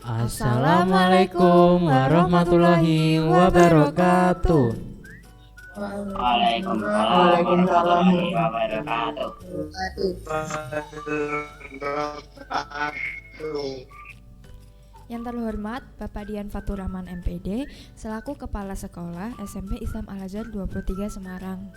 Assalamualaikum warahmatullahi wabarakatuh. Waalaikumsalam warahmatullahi wabarakatuh. Yang terhormat Bapak Dian Fatur Rahman MPD selaku Kepala Sekolah SMP Islam Al-Azhar 23 Semarang.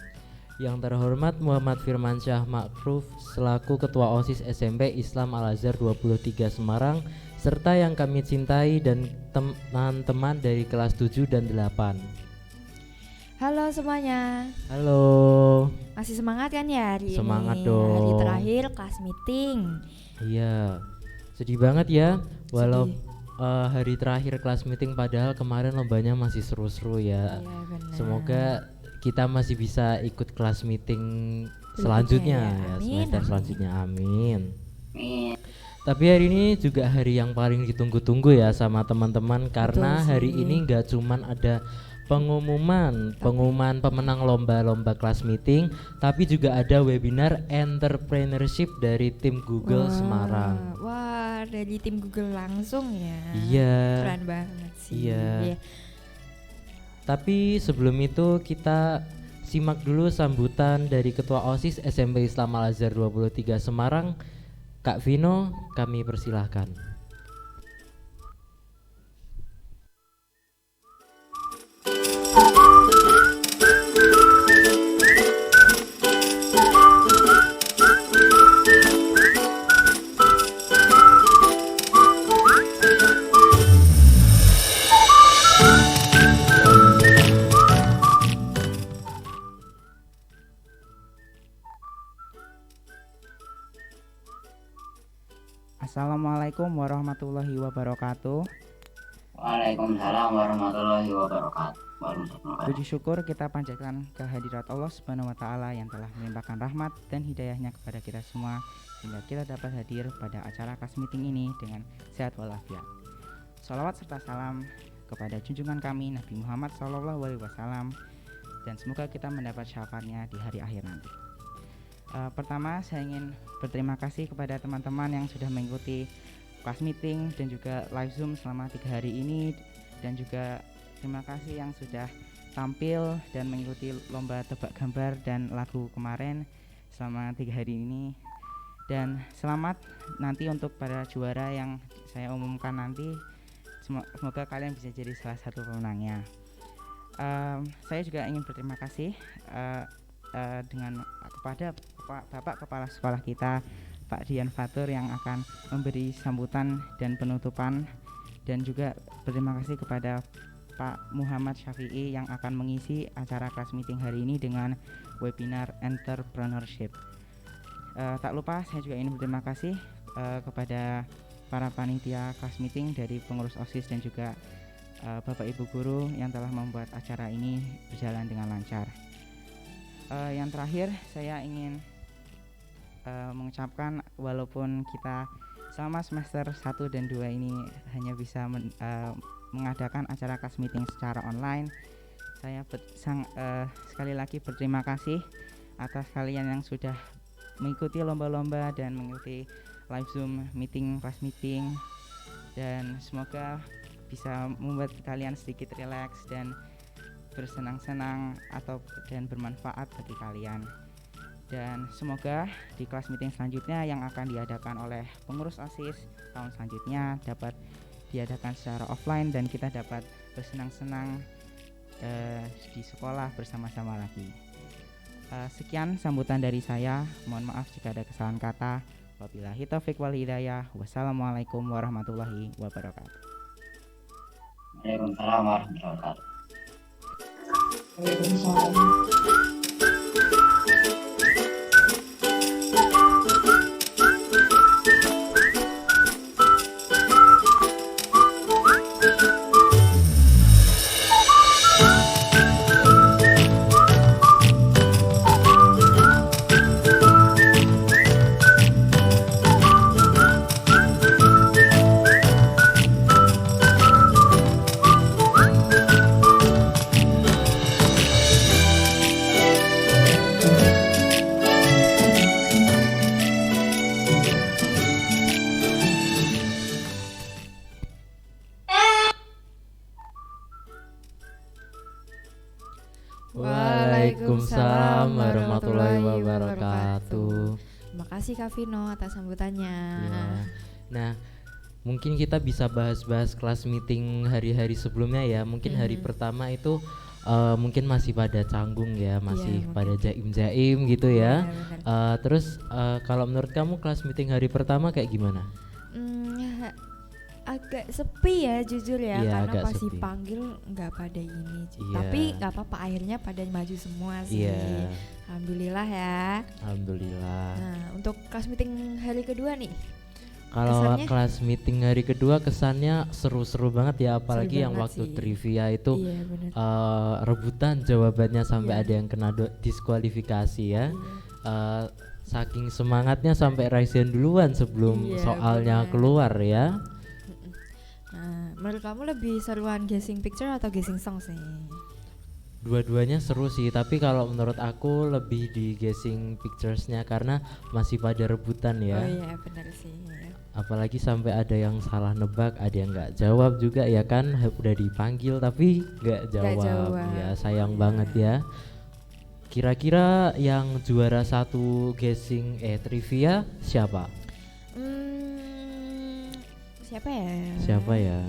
Yang terhormat Muhammad Firmansyah Ma'ruf selaku Ketua OSIS SMP Islam Al-Azhar 23 Semarang, serta yang kami cintai dan teman-teman dari kelas 7 dan 8. Halo semuanya. Halo. Masih semangat kan ya hari Semangat ini? dong. Hari terakhir kelas meeting. Iya. Sedih banget ya. Walau Sedih. hari terakhir kelas meeting, padahal kemarin lombanya masih seru-seru ya. Iya benar. Semoga kita masih bisa ikut kelas meeting selanjutnya ya, Amin, semester amin. selanjutnya. Amin. Amin. Tapi hari ini juga hari yang paling ditunggu-tunggu ya sama teman-teman, karena Betul hari sih. ini nggak cuman ada pengumuman pemenang lomba-lomba kelas meeting, tapi juga ada webinar entrepreneurship dari tim Google Wah, Semarang. Wah, dari tim Google langsung ya. Iya. Keren banget sih. Iya. Tapi sebelum itu kita simak dulu sambutan dari Ketua OSIS SMP Islam Al-Azhar 23 Semarang, Kak Vino, kami persilahkan. Assalamualaikum warahmatullahi wabarakatuh. Waalaikumsalam warahmatullahi wabarakatuh. Puji syukur kita panjatkan kehadirat Allah Subhanahu wa taala yang telah melimpahkan rahmat dan hidayahnya kepada kita semua sehingga kita dapat hadir pada acara kelas meeting ini dengan sehat walafiat. Salawat serta salam kepada junjungan kami Nabi Muhammad SAW, dan semoga kita mendapat syafaatnya di hari akhir nanti. Pertama, saya ingin berterima kasih kepada teman-teman yang sudah mengikuti kelas meeting dan juga live Zoom selama 3 hari ini, dan juga terima kasih yang sudah tampil dan mengikuti lomba tebak gambar dan lagu kemarin selama 3 hari ini. Dan selamat nanti untuk para juara yang saya umumkan nanti. Semoga kalian bisa jadi salah satu pemenangnya. Saya juga ingin berterima kasih dengan kepada Bapak Kepala Sekolah kita, Pak Dian Fatur, yang akan memberi sambutan dan penutupan, dan juga berterima kasih kepada Pak Muhammad Syafi'i yang akan mengisi acara kelas meeting hari ini dengan webinar entrepreneurship. Tak lupa saya juga ingin berterima kasih kepada para panitia kelas meeting dari pengurus OSIS dan juga Bapak Ibu guru yang telah membuat acara ini berjalan dengan lancar. Yang terakhir, saya ingin mengucapkan walaupun kita selama semester 1 dan 2 ini hanya bisa mengadakan acara kelas meeting secara online, saya sekali lagi berterima kasih atas kalian yang sudah mengikuti lomba-lomba dan mengikuti live Zoom meeting, kelas meeting, dan semoga bisa membuat kalian sedikit rileks dan bersenang-senang dan bermanfaat bagi kalian. Dan semoga di kelas meeting selanjutnya yang akan diadakan oleh pengurus OSIS tahun selanjutnya dapat diadakan secara offline dan kita dapat bersenang-senang di sekolah bersama-sama lagi. Sekian sambutan dari saya. Mohon maaf jika ada kesalahan kata. Wabillahi taufik wal hidayah. Wassalamualaikum warahmatullahi wabarakatuh. Waalaikumsalam warahmatullahi wabarakatuh. Kak Vino atas sambutannya. Ya. Nah, mungkin kita bisa bahas-bahas kelas meeting hari-hari sebelumnya ya. Mungkin hari pertama itu mungkin masih pada canggung ya, masih Iya, pada jaim-jaim gitu ya. Iya, benar. Terus kalau menurut kamu kelas meeting hari pertama kayak gimana? Ya, agak sepi ya jujur ya, Iya, karena agak pas sepi. dipanggil nggak pada ini. Iya. Tapi nggak apa-apa, akhirnya pada maju semua sih. Iya. Alhamdulillah ya. Alhamdulillah. Nah, untuk kelas meeting hari kedua nih. Kalau kesannya? kelas meeting hari kedua kesannya seru-seru banget ya, apalagi yang banget waktu sih. trivia itu Iya benar. rebutan jawabannya sampai Iya. ada yang kena diskualifikasi ya. Iya. Saking semangatnya sampai raise hand duluan sebelum Iya, soalnya benar. keluar ya. Nah, menurut kamu lebih seruan guessing picture atau guessing songs nih? Dua-duanya seru sih, tapi kalau menurut aku lebih di guessing pictures-nya karena masih pada rebutan ya. Oh iya benar sih. Apalagi sampai ada yang salah nebak, ada yang nggak jawab juga ya kan, udah dipanggil tapi nggak jawab. jawab. Ya sayang Iya. banget ya. Kira-kira yang juara satu guessing trivia siapa? Siapa ya? Siapa ya?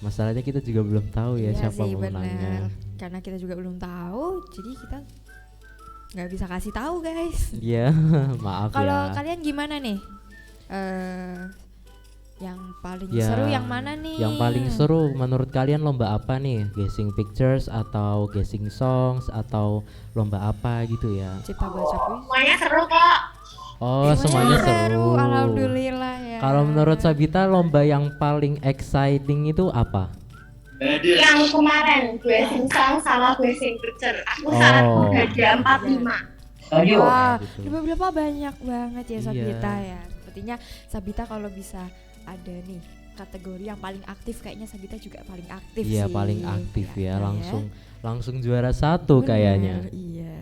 Masalahnya kita juga belum tahu ya Iya siapa sih, pemenangnya. bener. Karena kita juga belum tahu, jadi kita nggak bisa kasih tahu guys. Iya, maaf Kalau ya. kalian gimana nih? Yang paling Ya, seru yang mana nih? Yang paling seru menurut kalian lomba apa nih? Guessing pictures atau guessing songs atau lomba apa gitu ya? Cipta baca puisi. Semuanya seru kok. Oh, semuanya seru. Alhamdulillah ya. Kalau menurut Sabita lomba yang paling exciting itu apa? Yang kemarin gue sing song sama gue sing picture. Aku Oh. sangat hadiah 45. Setuju. Wah, gitu. di beberapa banyak banget ya Iya. Sabita ya. Sepertinya Sabita kalau bisa ada nih kategori yang paling aktif, kayaknya Sabita juga paling aktif Iya, sih. paling aktif ya, Kelihatannya. langsung juara satu Bener, kayaknya. Iya.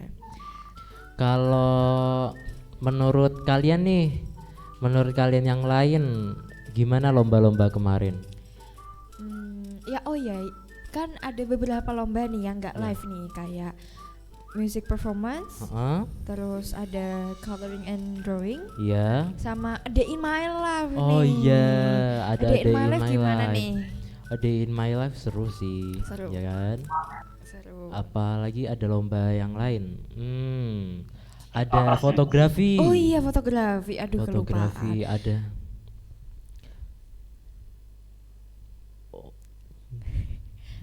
Kalau menurut kalian nih, menurut kalian yang lain gimana lomba-lomba kemarin? Ya oh ya, kan ada beberapa lomba nih yang nggak Ya. live nih, kayak music performance, Heeh, terus ada coloring and drawing, iya. sama A Day in My Life Oh nih. iya, ada A Day in My Day in Life My gimana Life. nih? A Day in My Life seru sih, Seru. ya kan? Seru. Apalagi ada lomba yang lain. Ada fotografi. Oh iya, fotografi. Aduh, Fotografi kelupaan. ada.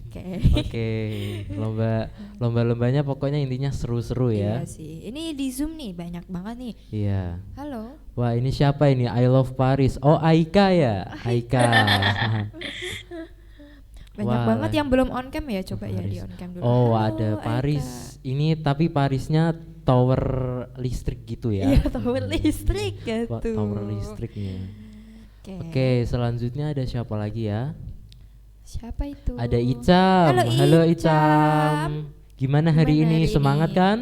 Oke. Oke, lomba-lombanya pokoknya intinya seru-seru ya. Iya sih. Ini di Zoom nih banyak banget nih. Iya. Halo. Wah, ini siapa ini? I Love Paris. Oh, Aika ya? Aika. Banyak Wah, banget yang belum on cam ya. Coba ya di Paris. on cam dulu. Oh, Halo, ada Aika. Paris. Ini tapi Parisnya tower listrik gitu ya. Iya, tower listrik gitu. Tower listriknya. Oke. Oke, selanjutnya ada siapa lagi ya? Siapa itu? Ada Icam. Halo, Icam. Icam. Gimana hari Gimana ini? hari Semangat ini? kan?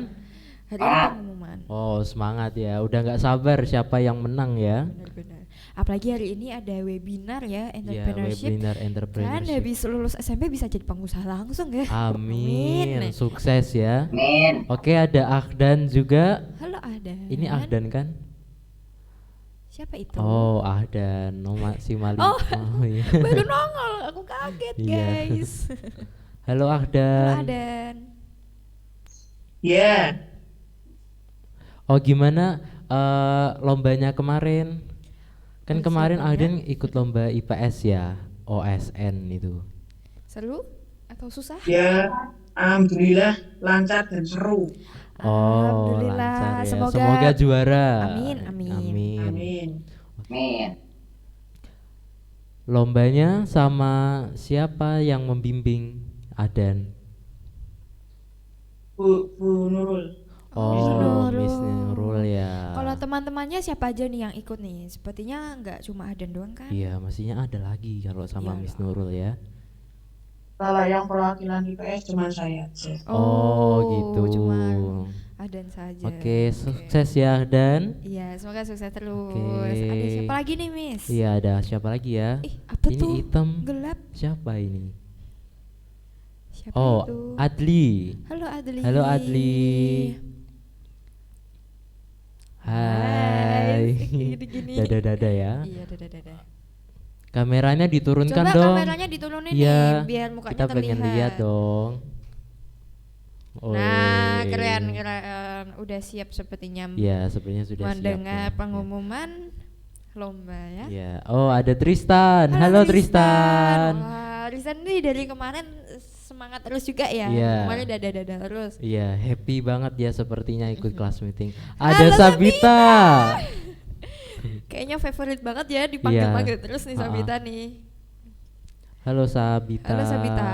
Hari ini pengumuman. Oh, semangat ya. Udah nggak sabar siapa yang menang ya? Benar-benar. Apalagi hari ini ada webinar ya, Ya, entrepreneurship. webinar Kan entrepreneurship. habis lulus SMP bisa jadi pengusaha langsung ya. Amin. Amin. Sukses ya. Amin. Oke, ada Ahdan juga. Halo Ahdan. Ini Ahdan kan? Siapa itu? Oh, Ahdan. Si Mali. Oh. iya. Baru nongol, aku kaget Iya. guys. Halo Halo Ahdan. Ahdan. Ya, Oh, gimana lombanya kemarin? Kan Oh, kemarin siapanya? Ahdan ikut lomba IPS ya, OSN itu. Seru atau susah? ya, alhamdulillah lancar dan seru. Oh, Alhamdulillah. lancar ya. Semoga, Semoga juara. Amin, amin. Amin. Amin. Amin. Lombanya sama siapa yang membimbing Ahdan? Bu Nurul. Oh, Nurul. Miss Nurul ya. Kalau teman-temannya siapa aja nih yang ikut nih? Sepertinya nggak cuma Ahdan doang kan? Iya, mestinya ada lagi kalau sama Iya Miss lah. Nurul ya. Kalau yang perwakilan IPS cuma saya aja. Oh, gitu. Cuma Ahdan saja. Oke, sukses ya Ahdan. Iya, semoga sukses terus. Oke. Ada siapa lagi nih, Miss? Iya, ada siapa lagi ya? Ih, apa Ini tuh? hitam. Gelap. Siapa ini? Siapa Oh, itu? Adli. Halo Adli. Halo Adli. Hai. Gini-gini. Dada-dada ya. Iya, dada-dada. Kameranya diturunkan Coba dong. kameranya diturunin Iya, nih biar mukanya kita pengen terlihat. lihat dong. Nah, Oi. keren. Udah siap sepertinya Ya, sepertinya sudah mendengar siap. pengumuman lomba ya. Ya. Oh, ada Tristan. Halo Tristan. Wah, Tristan nih dari kemarin semangat terus juga ya. Iya. Kemarin dada-dada terus. Iya, happy banget ya sepertinya ikut kelas meeting. Halo, Ada Sabita. Kayaknya favorit banget ya dipanggil-panggil Iya. terus nih Ha-ha. Sabita nih. Halo Sabita. Halo Sabita.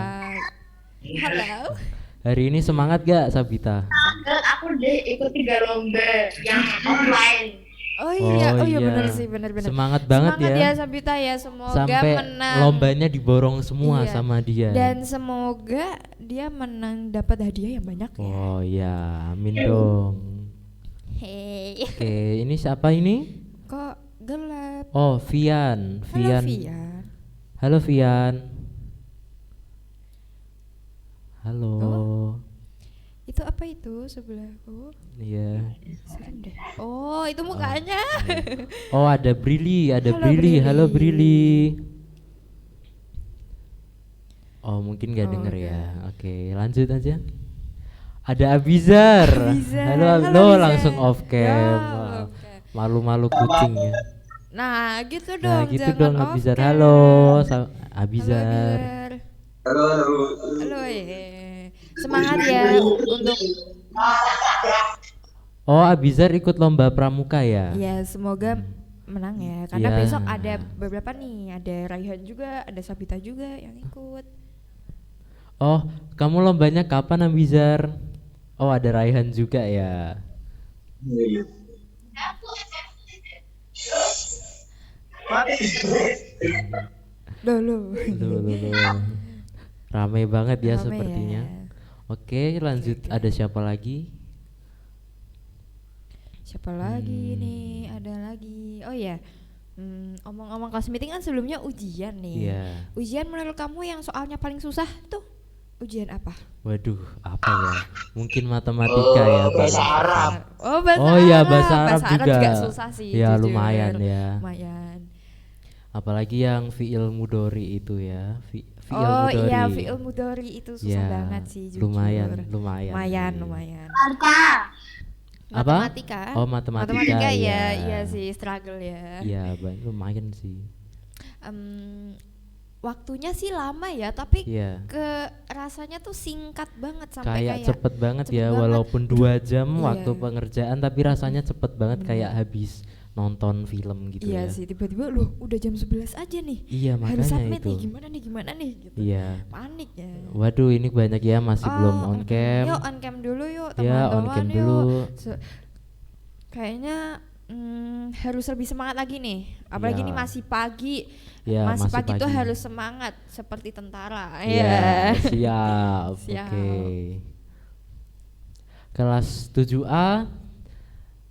Halo. Hari ini semangat gak Sabita? Dan aku udah ikut 3 lomba yang offline. Oh iya, Oh iya iya. benar sih, benar-benar. Semangat banget Semangat ya. ya Sabita ya, semoga Sampai menang. lombanya diborong semua Iya. sama dia. Dan semoga dia menang dapat hadiah yang banyak ya. Oh ya, amin dong. Hei. Oke, ini siapa ini? Kok gelap? Oh, Vian. Halo Vian. Halo Vian. Halo. Itu apa itu sebelahku? Iya. Serem deh. Oh, itu mukanya. Oh, ada Brili, ada Halo, Brili. Brili. Halo Brili. Oh, mungkin gak Oh, denger enggak. ya. Oke, lanjut aja. Ada Abizar. Abizar. Halo, Halo, lo Abizar. langsung off cam. Ya, Wah, off cam. malu-malu kucing ya. Nah, gitu Nah, dong. gitu jangan dong off Abizar. cam. Halo, Halo, Abizar. Halo, semangat ya untuk Oh, Abizar ikut lomba pramuka ya? ya semoga menang ya. Karena Iya. besok ada beberapa nih, ada Raihan juga, ada Sabita juga yang ikut. Oh, kamu lombanya kapan Abizar? Oh, ada Raihan juga ya. Loh. Loh. Ramai banget ya Rame sepertinya. ya. Oke, lanjut. Oke. Ada siapa lagi? Siapa lagi nih? Ada lagi. Oh ya. Omong-omong kelas meeting kan sebelumnya ujian nih. Iya. Ujian menurut kamu yang soalnya paling susah tuh ujian apa? Waduh, apa ya? Mungkin matematika ya, bahasa Bang. Arab. Oh, bahasa Oh Arab. iya, bahasa Arab juga. susah sih. Ya, jujur. lumayan ya. Lumayan. Apalagi yang fi'il mudhari itu ya. Fi'il Oh mudhari. iya, fi'il mudhari itu susah Ya, banget sih jujur. lumayan Lumayan, sih. lumayan. Apa? Matematika. Oh, matematika, Matematika ya, ya. iya sih struggle ya. Iya, lumayan sih. Waktunya sih lama ya, tapi Iya. rasanya tuh singkat banget sampai Kayak cepet banget cepet ya, banget. walaupun 2 jam Iya. waktu pengerjaan, tapi rasanya cepet banget kayak habis nonton film gitu iya ya. sih, tiba-tiba loh udah jam 11 aja nih. Iya, Harus makanya submit itu. nih, gimana nih gitu. Iya. Panik ya. Waduh, ini banyak ya, masih belum on cam. Yuk on cam dulu yuk Ya, teman-teman. on cam yuk. dulu. Kayaknya harus lebih semangat lagi nih. Apalagi Ya. ini masih pagi. Ya, masih masih pagi tuh pagi. harus semangat seperti tentara. Iya, Ya. siap. Siap. Oke. Kelas 7A.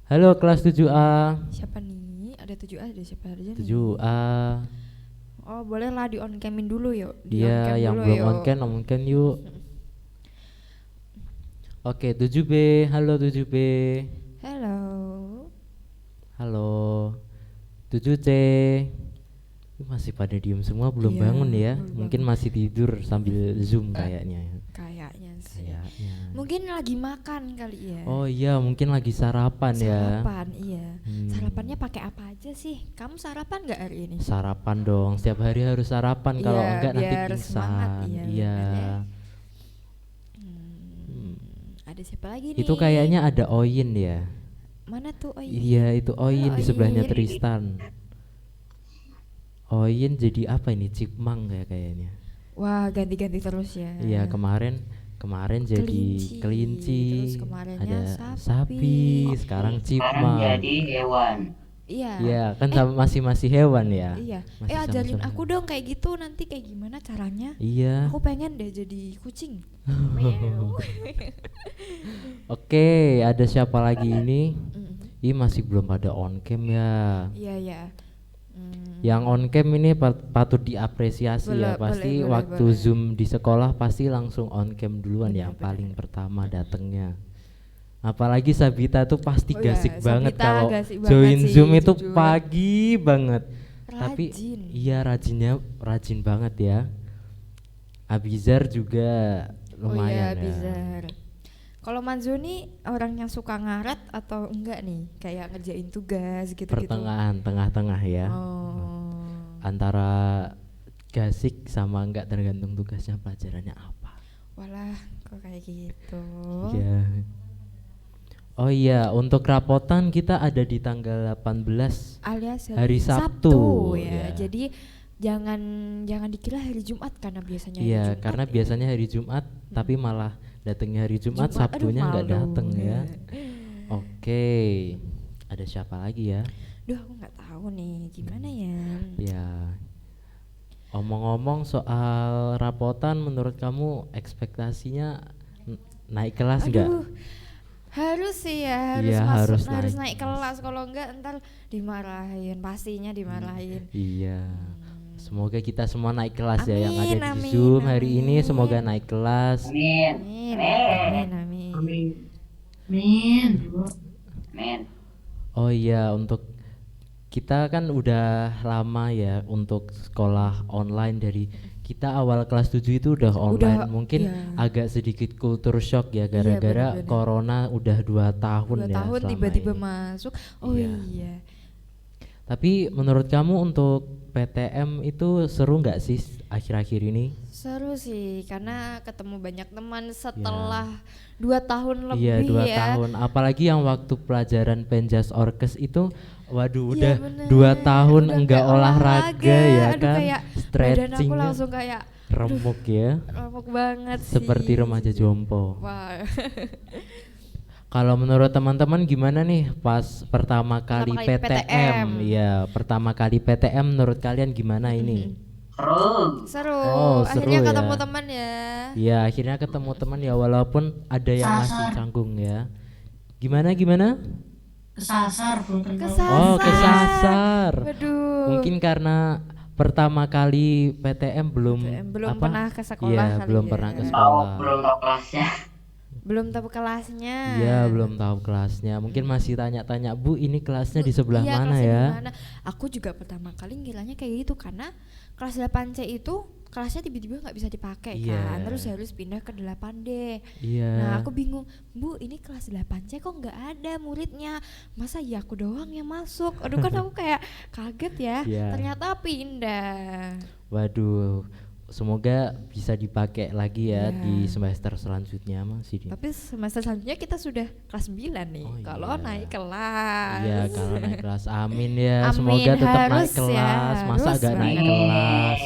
Halo kelas 7A. Siapa nih? Ada 7A, ada siapa aja nih? 7A. Oh, bolehlah di on camin dulu yuk. Di on Dia cam yang dulu belum yuk. on cam yuk. Oke, 7B. Halo 7B. Halo. Halo. 7C. Masih pada diem semua, belum Iya, bangun ya. belum Mungkin bangun. masih tidur sambil Zoom kayaknya. Kayaknya sih. Kayaknya. Mungkin lagi makan kali ya. Oh iya, mungkin lagi sarapan ya. Sarapan, iya. Hmm. Sarapannya pakai apa aja sih? Kamu sarapan nggak hari ini? Sarapan dong, setiap hari harus sarapan, kalau Iya, enggak nanti biar semangat, pingsan. iya, Iya. benar ya. Ada siapa lagi nih? Itu kayaknya ada Oyin ya. Mana tuh? Oh Iya, itu Oyin di sebelahnya Oyin. Tristan. Oyin jadi apa ini? Chipmunk ya kayaknya. Wah, ganti-ganti terus ya. Iya, kemarin jadi kelinci, terus kemarinnya ada sapi. sapi, sekarang Sekarang chipmunk. jadi hewan. Iya. Iya, kan masih hewan ya. Iya. Masih Ajarin sama-sama aku dong kayak gitu, nanti kayak gimana caranya? Iya. Aku pengen deh jadi kucing. Meow. Oke, ada siapa lagi ini? Mm. Ini masih belum ada on cam ya. Iya, ya. Yang on cam ini patut diapresiasi ya. Boleh, Pasti boleh, waktu boleh. Zoom di sekolah pasti langsung on cam duluan Benar, yang paling pertama datangnya. Apalagi Sabita tuh pasti Oh iya, gasik banget Sabita kalau gasik banget join sih, Zoom itu jujur. pagi banget. Tapi Rajin. iya rajin banget ya. Abizar juga Oh iya, lumayan ya. bizar. Kalau Manzo nih orang yang suka ngaret atau enggak nih? Kayak ngerjain tugas gitu-gitu. Pertengahan, tengah-tengah ya. Oh. Antara gasik sama enggak tergantung tugasnya pelajarannya apa. Walah, kok kayak gitu. Iya. Oh iya, untuk rapotan kita ada di tanggal 18 Alias hari Sabtu, ya. ya. Jadi jangan dikira hari Jumat karena biasanya hari Iya, Jumat karena ya. biasanya hari Jumat tapi malah datangnya hari Jumat, Jumat, aduh, Sabtunya nggak malu. datang ya. Oke, ada siapa lagi ya? Duh, aku nggak tahu nih gimana ya. Ya, omong-omong soal rapotan, menurut kamu ekspektasinya naik kelas nggak? Aduh, harus sih ya, harus Iya, masuk, harus harus naik naik kelas. Kalau enggak ntar dimarahin, pastinya dimarahin. Iya. Semoga kita semua naik kelas ya yang ada Amin, di amin, Zoom hari ini. amin. Semoga naik kelas. Amin. Amin, Amin. amin. Amin. Amin. Amin. Oh iya, untuk kita kan udah lama ya untuk sekolah online dari kita awal kelas 7 itu udah online. Mungkin iya. agak sedikit culture shock ya gara-gara bener-bener. corona udah 2 tahun 2 ya tahun selama tiba-tiba ini. masuk. Oh Iya. iya. Tapi menurut kamu untuk PTM itu seru nggak sih akhir-akhir ini? Seru sih karena ketemu banyak teman setelah 2 tahun lebih Iya, 2 ya. tahun. Apalagi yang waktu pelajaran Penjas Orkes itu, waduh, Iya, udah bener. 2 tahun Udah enggak nggak olahraga ya Aduh, kan? kayak badan aku Stretchingnya langsung kayak remuk ya, remuk banget sih. seperti remaja jompo. Wah. Kalau menurut teman-teman gimana nih pas pertama kali kali PTM? PTM. Iya, pertama kali PTM menurut kalian gimana ini? Seru. Seru. Oh, seru Akhirnya ya. ketemu teman ya. Iya, akhirnya ketemu teman ya walaupun ada yang masih canggung ya. Gimana? Kesasar belum kenal. Oh, kesasar. Waduh. Mungkin karena pertama kali PTM belum Belum apa? pernah ke sekolah Iya, kali belum ya. pernah ke Tahu sekolah. belum tahu kelasnya. Belum tahu kelasnya. Iya, belum tahu kelasnya. Mungkin masih tanya-tanya, "Bu, ini kelasnya di sebelah Iya, mana kelasnya ya?" di mana. Aku juga pertama kali ngiranya kayak gitu karena kelas 8C itu kelasnya tiba-tiba nggak bisa dipakai Iya. kan, terus harus pindah ke 8D. Iya. Nah, aku bingung, Bu, ini kelas 8C kok nggak ada muridnya, masa ya aku doang yang masuk? Aduh, kan aku kayak kaget ya. Iya. Ternyata pindah. Waduh, semoga bisa dipakai lagi ya Iya. di semester selanjutnya masih di. Tapi semester selanjutnya kita sudah kelas 9 nih. Oh, Kalau iya. naik kelas. Iya, kalau naik kelas, amin ya. Amin, Semoga tetap naik harus ya, kelas. Masa harus gak naik banget. kelas?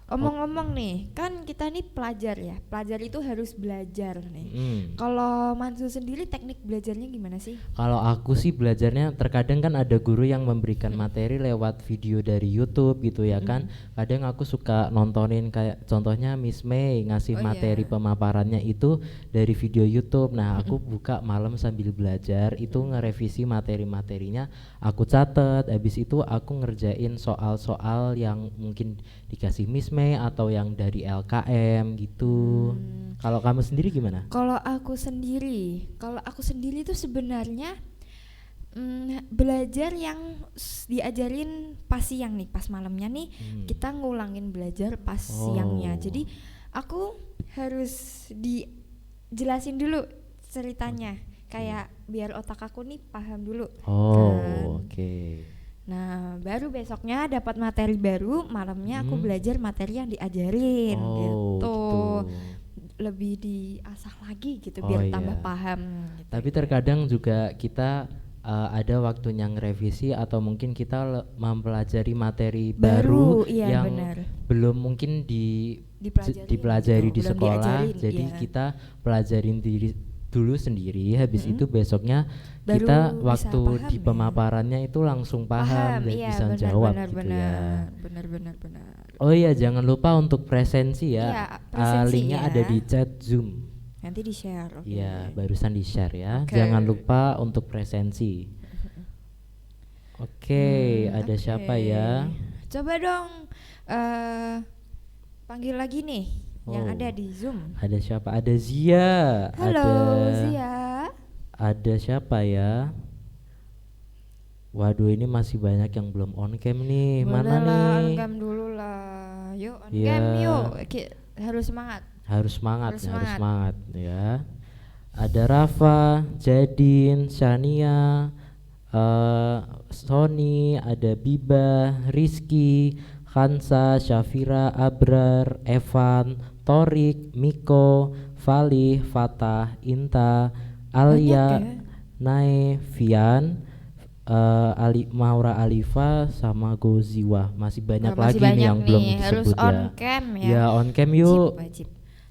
Omong-omong nih, kan kita nih pelajar ya. Pelajar itu harus belajar nih. Hmm. Kalau Mansu sendiri teknik belajarnya gimana sih? Kalau aku sih belajarnya terkadang kan ada guru yang memberikan materi lewat video dari YouTube gitu ya kan. Kadang aku suka nontonin kayak contohnya Miss May ngasih Oh, materi iya. pemaparannya itu dari video YouTube. Nah, aku buka malam sambil belajar itu ngerevisi materi-materinya, aku catat. Habis itu aku ngerjain soal-soal yang mungkin dikasih Miss May atau yang dari LKM gitu. Kalau kamu sendiri gimana? Kalau aku sendiri tuh sebenarnya belajar yang diajarin pas siang nih, pas malamnya nih kita ngulangin belajar pas siangnya. Jadi aku harus dijelasin dulu ceritanya, kayak biar otak aku nih paham dulu. Oh, kan. oke. Nah, baru besoknya dapat materi baru, malamnya aku belajar materi yang diajarin Oh, gitu. gitu. Lebih diasah lagi gitu Oh, biar iya. tambah paham gitu. Tapi terkadang juga kita ada waktunya ngerevisi atau mungkin kita mempelajari materi baru iya, yang benar. belum mungkin dipelajari gitu, di belum sekolah. diajarin, Jadi iya. kita pelajarin diri dulu sendiri, habis itu besoknya Baru kita bisa waktu paham di ya. pemaparannya itu langsung paham dan iya, bisa benar, jawab benar, gitu benar, ya. benar. Oh iya, jangan lupa untuk presensi ya. Iya, presensi Linknya ya. ada di chat Zoom. Nanti di-share. Oke. Iya, barusan di-share ya. Oke. Jangan lupa untuk presensi. Oke, ada Oke. siapa ya? Coba dong panggil lagi nih yang Oh. ada di Zoom. Ada siapa? Ada Zia. Halo ada Zia. Ada siapa ya? Waduh, ini masih banyak yang belum on cam nih. Boleh Mana lah, on nih? cam dulu lah. Yuk on Iya. cam yuk. Harus semangat. Harus semangat, Harus nih, harus semangat. semangat ya. Ada Rafa, Jadin, Shania, Sony, ada Biba, Rizky, Hansa, Syafira, Abrar, Evan, Torik, Miko, Valih, Fatah, Inta, Alia, Banyak ya. Nae, Vian, Maura Alifa sama Goziwa. Masih banyak Masih lagi nih banyak yang belum nih, harus disebut on ya. cam ya. Ya on cam yuk. Wajib.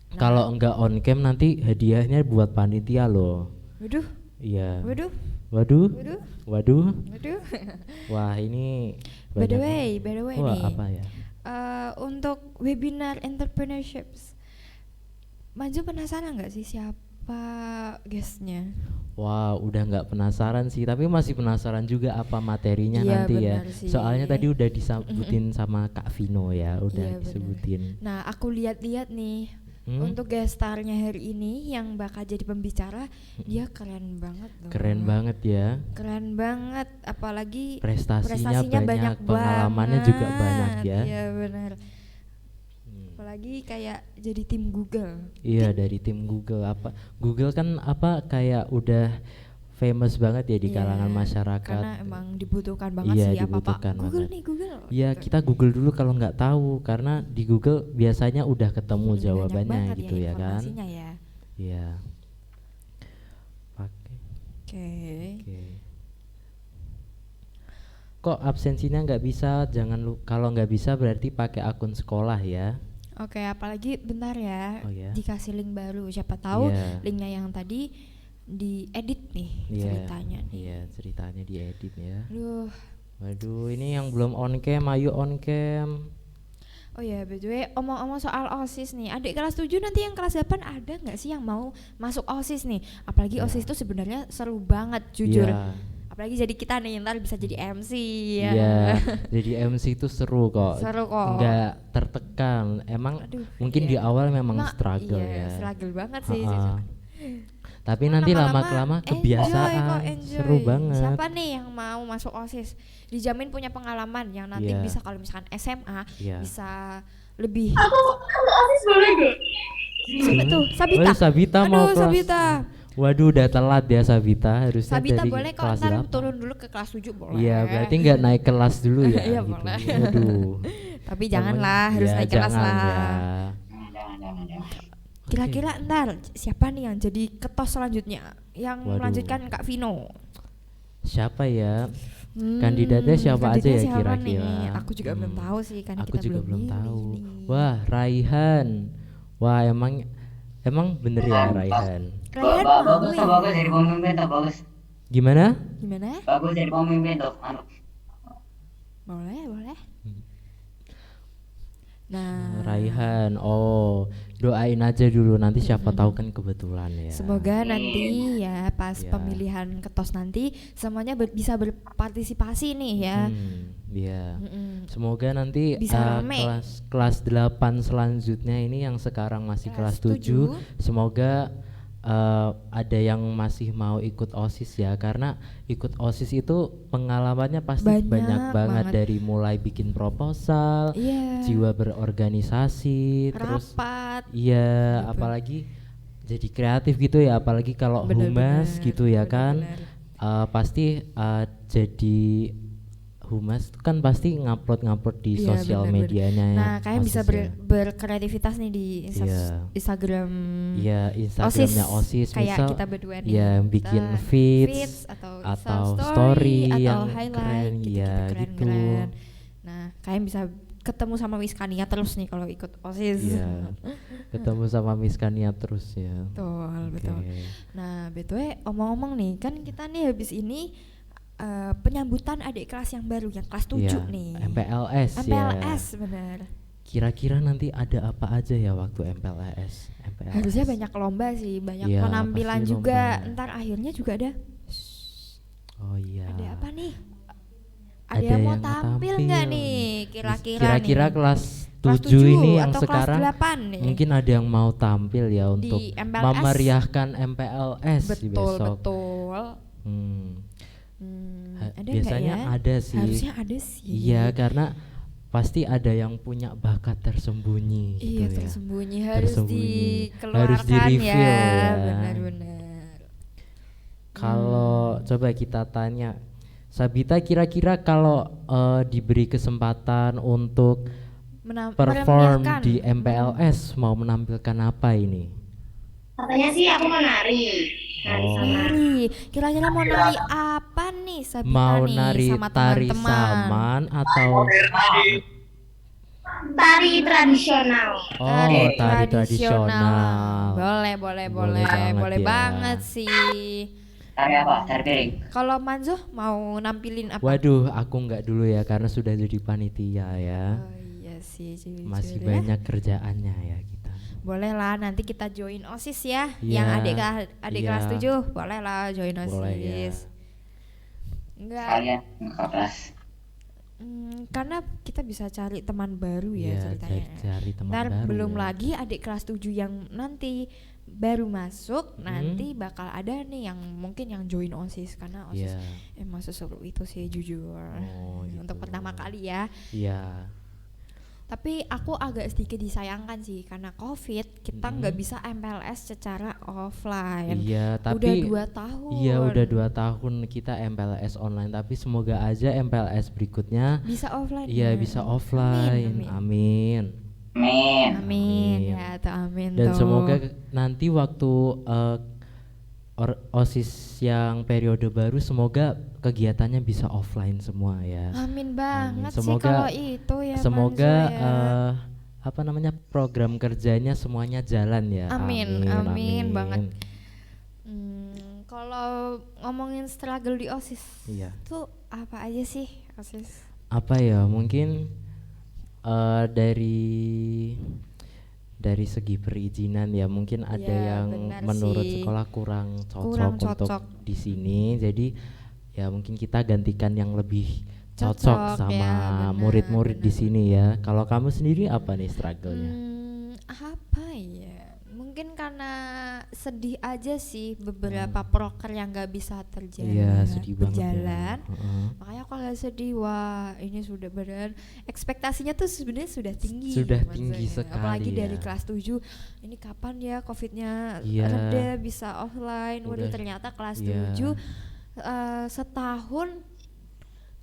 Nah, Kalau enggak on cam nanti hadiahnya buat panitia loh. waduh, Iya. waduh, Waduh. waduh, Waduh. waduh. Wah, ini By the banyak. way Wah, nih. apa ya? Untuk webinar entrepreneurships, Maju penasaran nggak sih siapa guestnya? Wah, udah nggak penasaran sih, tapi masih penasaran juga apa materinya Iya, nanti ya. benar sih. Soalnya tadi udah disebutin sama Kak Vino ya, udah Iya, benar. disebutin. Nah, aku lihat-lihat nih Hmm? untuk guest starnya hari ini yang bakal jadi pembicara, dia keren banget loh. Keren banget ya. Keren banget, apalagi Prestasinya banyak, banyak pengalamannya banget. juga banyak ya. Iya benar. Apalagi kayak jadi tim Google. Iya, dari tim Google. Google kan kayak udah famous banget ya di Iya, kalangan masyarakat. Karena emang dibutuhkan banget Iya, sih apa-apa. dibutuhkan Google banget. nih Google. Ya, gitu. kita Google dulu kalau nggak tahu, karena di Google biasanya udah ketemu Banyak jawabannya banget gitu ya kan. informasinya ya. Iya. Oke. Oke. Oke. Kok absensinya nggak bisa? Kalau nggak bisa berarti pakai akun sekolah ya. Oke, apalagi bentar ya. Oh ya. Dikasih link baru. Siapa tahu Iya. linknya yang tadi diedit nih Iya. ceritanya nih. Iya, ceritanya diedit ya. Aduh. Waduh, ini yang belum on cam, ayo on cam. Oh ya, by the way, omong-omong soal OSIS nih. Adik kelas 7 nanti yang kelas 8 ada nggak sih yang mau masuk OSIS nih? Apalagi Ya. OSIS itu sebenarnya seru banget, jujur. Iya. Apalagi jadi kita nih ntar bisa jadi MC ya. Iya, jadi MC itu seru kok. Seru kok. Nggak tertekan. Emang Aduh, mungkin iya. di awal memang Nah, struggle iya, ya. struggle banget sih. Ha-ha. jujur. Tapi Cuma nanti lama-lama lama-kelamaan enjoy kebiasaan, kok, enjoy. seru banget. Siapa nih yang mau masuk OSIS? Dijamin punya pengalaman yang nanti Iya. bisa kalau misalkan SMA Iya. bisa lebih. Aku OSIS boleh gak? Siapa tuh? Sabita. Oh, Sabita mau Aduh, kelas. Sabita. Waduh, udah telat ya Sabita, harusnya Sabita dari boleh kok kelas ntar 8. turun dulu ke kelas 7 boleh. Iya, berarti nggak naik kelas dulu ya. Iya, gitu. boleh. Waduh. Tapi janganlah, harus Ya, naik kelas jangan lah. ya. Jangan. Kira-kira ntar siapa nih yang jadi ketos selanjutnya yang Waduh. melanjutkan Kak Vino? Siapa ya? Kandidatnya siapa aja kandidatnya ya siapa kira-kira? nih? Aku juga belum tahu sih karena Aku kita juga belum milih tahu. nih. Wah, Raihan. Wah, emang bener ya Raihan. Raihan mau Bagus ya? tuh, bagus jadi pemimpin tuh, bagus. Gimana? Gimana? Bagus jadi pemimpin tuh. Boleh, boleh. Nah, Raihan. Oh, doain aja dulu nanti siapa tahu kan kebetulan ya. semoga nanti ya pas Ya. pemilihan ketos nanti semuanya bisa berpartisipasi nih ya. Iya. Mm-mm. Semoga nanti Bisa rame. kelas 8 selanjutnya ini yang sekarang masih kelas Kelas 7, semoga ada yang masih mau ikut OSIS ya, karena ikut OSIS itu pengalamannya pasti Banyak banyak banget, banget. dari mulai bikin proposal, Iya. jiwa berorganisasi, terus Rapat. iya, gitu. apalagi jadi kreatif gitu ya, apalagi kalau humas gitu ya kan. bener-bener. Pasti jadi humas itu kan pasti ngupload di Iya, sosial bener-bener. medianya. Nah, kalian bisa OSIS ya. berkreativitas nih di Iya. Instagram. Iya, Instagramnya OSIS, kayak misal kita berdua nih. ya Kita bikin feeds atau story atau yang highlight keren, ya gitu. keren-keren. Nah, kalian bisa ketemu sama Wiskania terus nih kalau ikut OSIS. Iya. Ketemu sama Miss Kania terus ya. Betul, betul. Oke. Nah, BTW omong-omong nih, kan kita nih habis ini penyambutan adik kelas yang baru yang kelas 7 Iya, nih. MPLS ya. MPLS bener. Kira-kira nanti ada apa aja ya waktu MPLS? Harusnya banyak lomba sih, banyak Iya, penampilan pasti juga. lomba. Ntar akhirnya juga ada. Oh iya. Ada apa nih? Ada Ada yang mau yang tampil tampil. nggak nih? Kira-kira Kira-kira nih. kelas kelas 7 ini yang atau sekarang kelas 8 nih. mungkin ada yang mau tampil ya untuk MPLS. memeriahkan MPLS di Betul, besok. betul. Ada nggak Biasanya ya? ada sih. Harusnya ada sih. Iya, karena pasti ada yang punya bakat tersembunyi Iya, gitu ya. tersembunyi harus Tersembunyi. dikeluarkan Harus di-reveal ya. Benar-benar. Kalau coba kita tanya Sabita, kira-kira kalau diberi kesempatan untuk perform meremehkan. di MPLS mau menampilkan apa ini? Katanya sih aku mau nari. Nari Oh. sama. Nari. Kira-kira mau nari apa nih Sabita Mau nih nari sama tari teman-teman? saman atau Tari tradisional. tari tradisional. Boleh Boleh banget ya. banget sih. Tari apa? Tari piring. Kalau Manzo mau nampilin apa? Waduh, aku nggak dulu ya karena sudah jadi panitia ya. Oh iya sih, jujur Masih ya. banyak kerjaannya ya kita. Boleh lah, nanti kita join OSIS ya. Iya, Yang adik iya. kelas 7, boleh lah join OSIS. Boleh ya. Enggak, Kalian ke kelas. karena kita bisa cari teman baru ya Iya, ceritanya. cari teman Ntar baru. belum ya. lagi adik kelas 7 yang nanti baru masuk, nanti bakal ada nih yang mungkin yang join OSIS karena OSIS Iya. emang seseru itu sih jujur. Oh, Untuk gitu. pertama kali ya. Iya. Tapi aku agak sedikit disayangkan sih karena COVID kita nggak bisa MPLS secara offline. Iya, Udah tapi 2 tahun. iya udah 2 tahun kita MPLS online, tapi semoga aja MPLS berikutnya Bisa offline. iya ya? bisa offline. Amin. Amin. Amin. Amin. Ya, tuh amin Dan tuh. semoga nanti waktu OSIS yang periode baru semoga kegiatannya bisa offline semua ya. Amin banget sih Semoga- kalau itu ya. Semoga Manzo ya. apa namanya program kerjanya semuanya jalan ya. Amin banget. Kalau ngomongin struggle di OSIS Iya. tuh apa aja sih OSIS? Apa ya mungkin dari segi perizinan ya mungkin ada Ya, yang benar menurut sih. sekolah kurang Kurang cocok untuk cocok. di sini, jadi ya mungkin kita gantikan yang lebih Cocok, cocok ya, sama benar, murid-murid di benar. sini ya. Kalau kamu sendiri apa nih struggle-nya? Apa ya? Mungkin karena sedih aja sih beberapa proker yang gak bisa Iya sedih banget ya. berjalan. Heeh. Makanya aku agak sedih, wah ini sudah beran ekspektasinya tuh sebenarnya sudah tinggi. Sudah maksudnya. tinggi sekali Apalagi dari ya. kelas 7, ini kapan ya covidnya Iya. reda bisa offline. Waduh Udah. ternyata kelas Iya. 7 setahun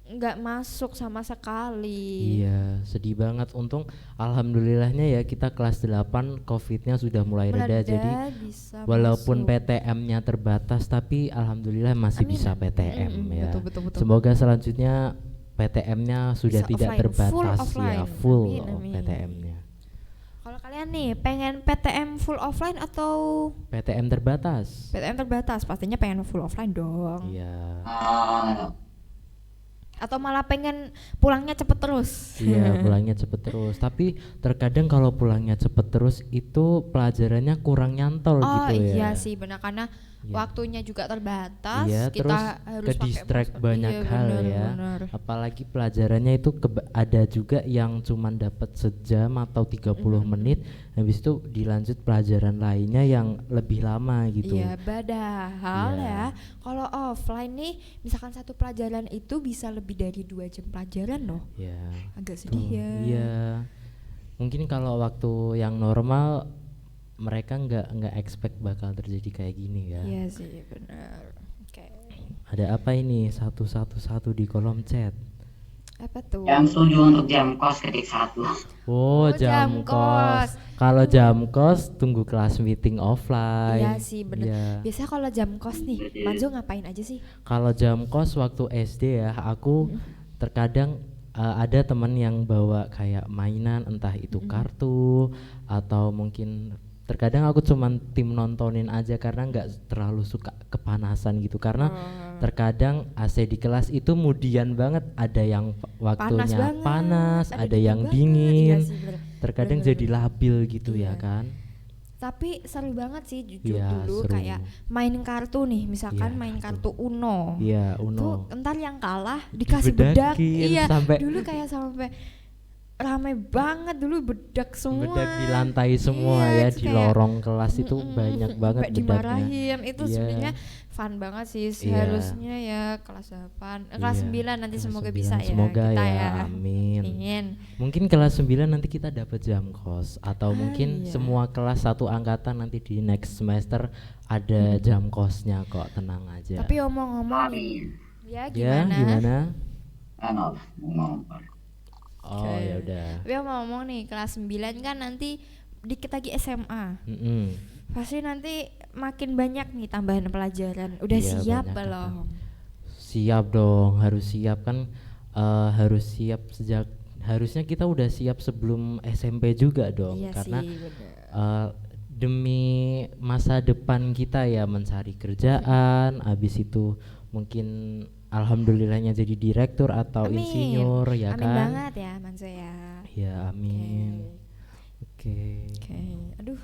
nggak masuk sama sekali. Iya, sedih banget. Untung alhamdulillahnya ya kita kelas 8 Covid-nya sudah mulai reda, Mereda, jadi bisa walaupun masuk. PTM-nya terbatas tapi alhamdulillah masih Amin. bisa PTM ya. Betul. Semoga selanjutnya PTM-nya sudah Bisa tidak offline, terbatas full ya, offline. full Amin. PTM-nya. Kalau kalian nih pengen PTM full offline atau PTM terbatas. PTM terbatas? Pastinya pengen full offline dong. Iya. Atau malah pengen pulangnya cepet terus? Iya, pulangnya cepet terus. Tapi terkadang kalau pulangnya cepet terus itu pelajarannya kurang nyantol Oh gitu ya. iya sih benar, karena Iya. waktunya juga terbatas. Iya, kita terus harus ke pakai distract masker. banyak Iya, hal benar, ya. benar. Apalagi pelajarannya itu ada juga yang cuman dapat sejam atau 30 menit, habis itu dilanjut pelajaran lainnya yang lebih lama gitu. Iya, padahal Iya. ya kalau offline nih misalkan satu pelajaran itu bisa lebih dari 2 jam pelajaran loh. Ya. Agak Tuh, sedih ya. Iya. Mungkin kalau waktu yang normal mereka nggak expect bakal terjadi kayak gini ya. Iya sih benar. Oke. Ada apa ini satu di kolom chat? Apa tuh? Yang setuju untuk jam kos ketik 1. Oh, Oh, jam jam kos. kos. Kalau jam kos tunggu kelas meeting offline. Iya sih benar. Iya. Biasanya kalau jam kos nih, Manzo ngapain aja sih? Kalau jam kos waktu SD ya, aku terkadang ada teman yang bawa kayak mainan, entah itu kartu atau mungkin terkadang aku cuman tim nontonin aja karena nggak terlalu suka kepanasan gitu, karena terkadang AC di kelas itu mudian banget, ada yang waktunya banget, panas, ada dingin yang banget. dingin, Iya sih, bener. terkadang Bener, jadi labil gitu ya Iya. kan. Tapi seru banget sih jujur Iya, dulu seru. kayak main kartu nih, misalkan Iya, main kartu. kartu Uno. Iya, Tuh Uno. entar yang kalah dikasih bedak. Dibedakin Iya, sampai dulu kayak sampai rame banget dulu, bedak semua. Bedak di lantai semua Iya, ya, itu di kayak, lorong kelas itu banyak banget sampai bedaknya. dimarahin. Itu Iya. sebenarnya fun banget sih. Iya. Seharusnya ya kelas 8, kelas Iya, 9 nanti kelas semoga 9. bisa ya Semoga kita ya, ya. amin. Ingin. Mungkin kelas 9 nanti kita dapat jam kos, atau mungkin iya. semua kelas satu angkatan nanti di next semester ada jam kosnya kok, tenang aja. Tapi omong-omong nih, Amin. ya ya gimana? gimana? Maaf, ngomong. Oh Oke. ya udah. Tapi omong-omong nih, kelas 9 kan nanti dikit lagi SMA. Mm-mm. Pasti nanti makin banyak nih tambahan pelajaran. Udah Iya, siap banyak belum? Siap dong, harus siap kan, harus siap sejak, harusnya kita udah siap sebelum SMP juga dong, Iya karena sih, bener. demi masa depan kita ya, mencari kerjaan, habis itu mungkin alhamdulillahnya jadi direktur atau Amin. insinyur ya Amin kan. banget ya Manzo ya. Ya amin. Oke. Oke. Aduh,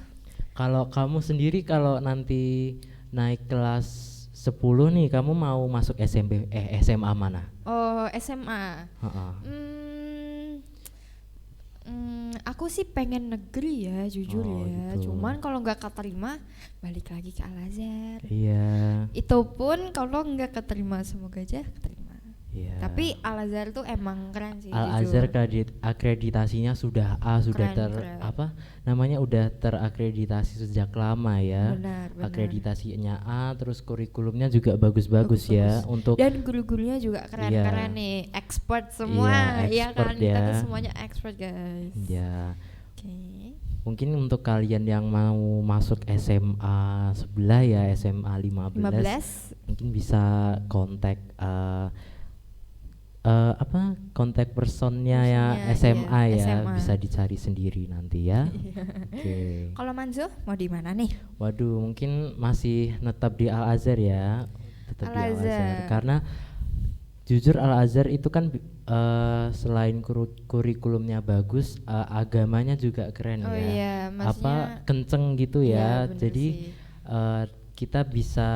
Kalau kamu sendiri kalau nanti naik kelas 10 nih, kamu mau masuk SMP SMA mana? oh SMA. Heeh. Aku sih pengen negeri ya, jujur Oh, ya. gitu. Cuman kalau nggak keterima, balik lagi ke Al Azhar. Iya. Itu pun kalau nggak keterima, semoga aja keterima. Iya. Tapi Al Azhar tuh emang keren sih. Al Azhar jujur. akreditasinya sudah A, sudah Keren. apa namanya, udah terakreditasi sejak lama ya. Benar. Akreditasinya A, terus kurikulumnya juga bagus-bagus ya untuk Dan guru-gurunya juga keren-keren Iya. nih, expert semua, Iya, kan? expert Kita ya. tuh semuanya expert guys. ya. Oke. Mungkin untuk kalian yang mau masuk SMA sebelah ya, SMA 15, 15. mungkin bisa kontak kontak personnya ya Personnya, SMA iya, ya, SMA. bisa dicari sendiri nanti ya. Oke. Kalau Manzo mau di mana nih? Waduh, mungkin masih netap di Al Azhar ya, tetap di Al Azhar Al-Azhar. karena jujur Al Azhar itu kan selain kurikulumnya bagus, agamanya juga keren Oh ya. iya, maksudnya Kenceng gitu iya, ya. bener Jadi sih. kita bisa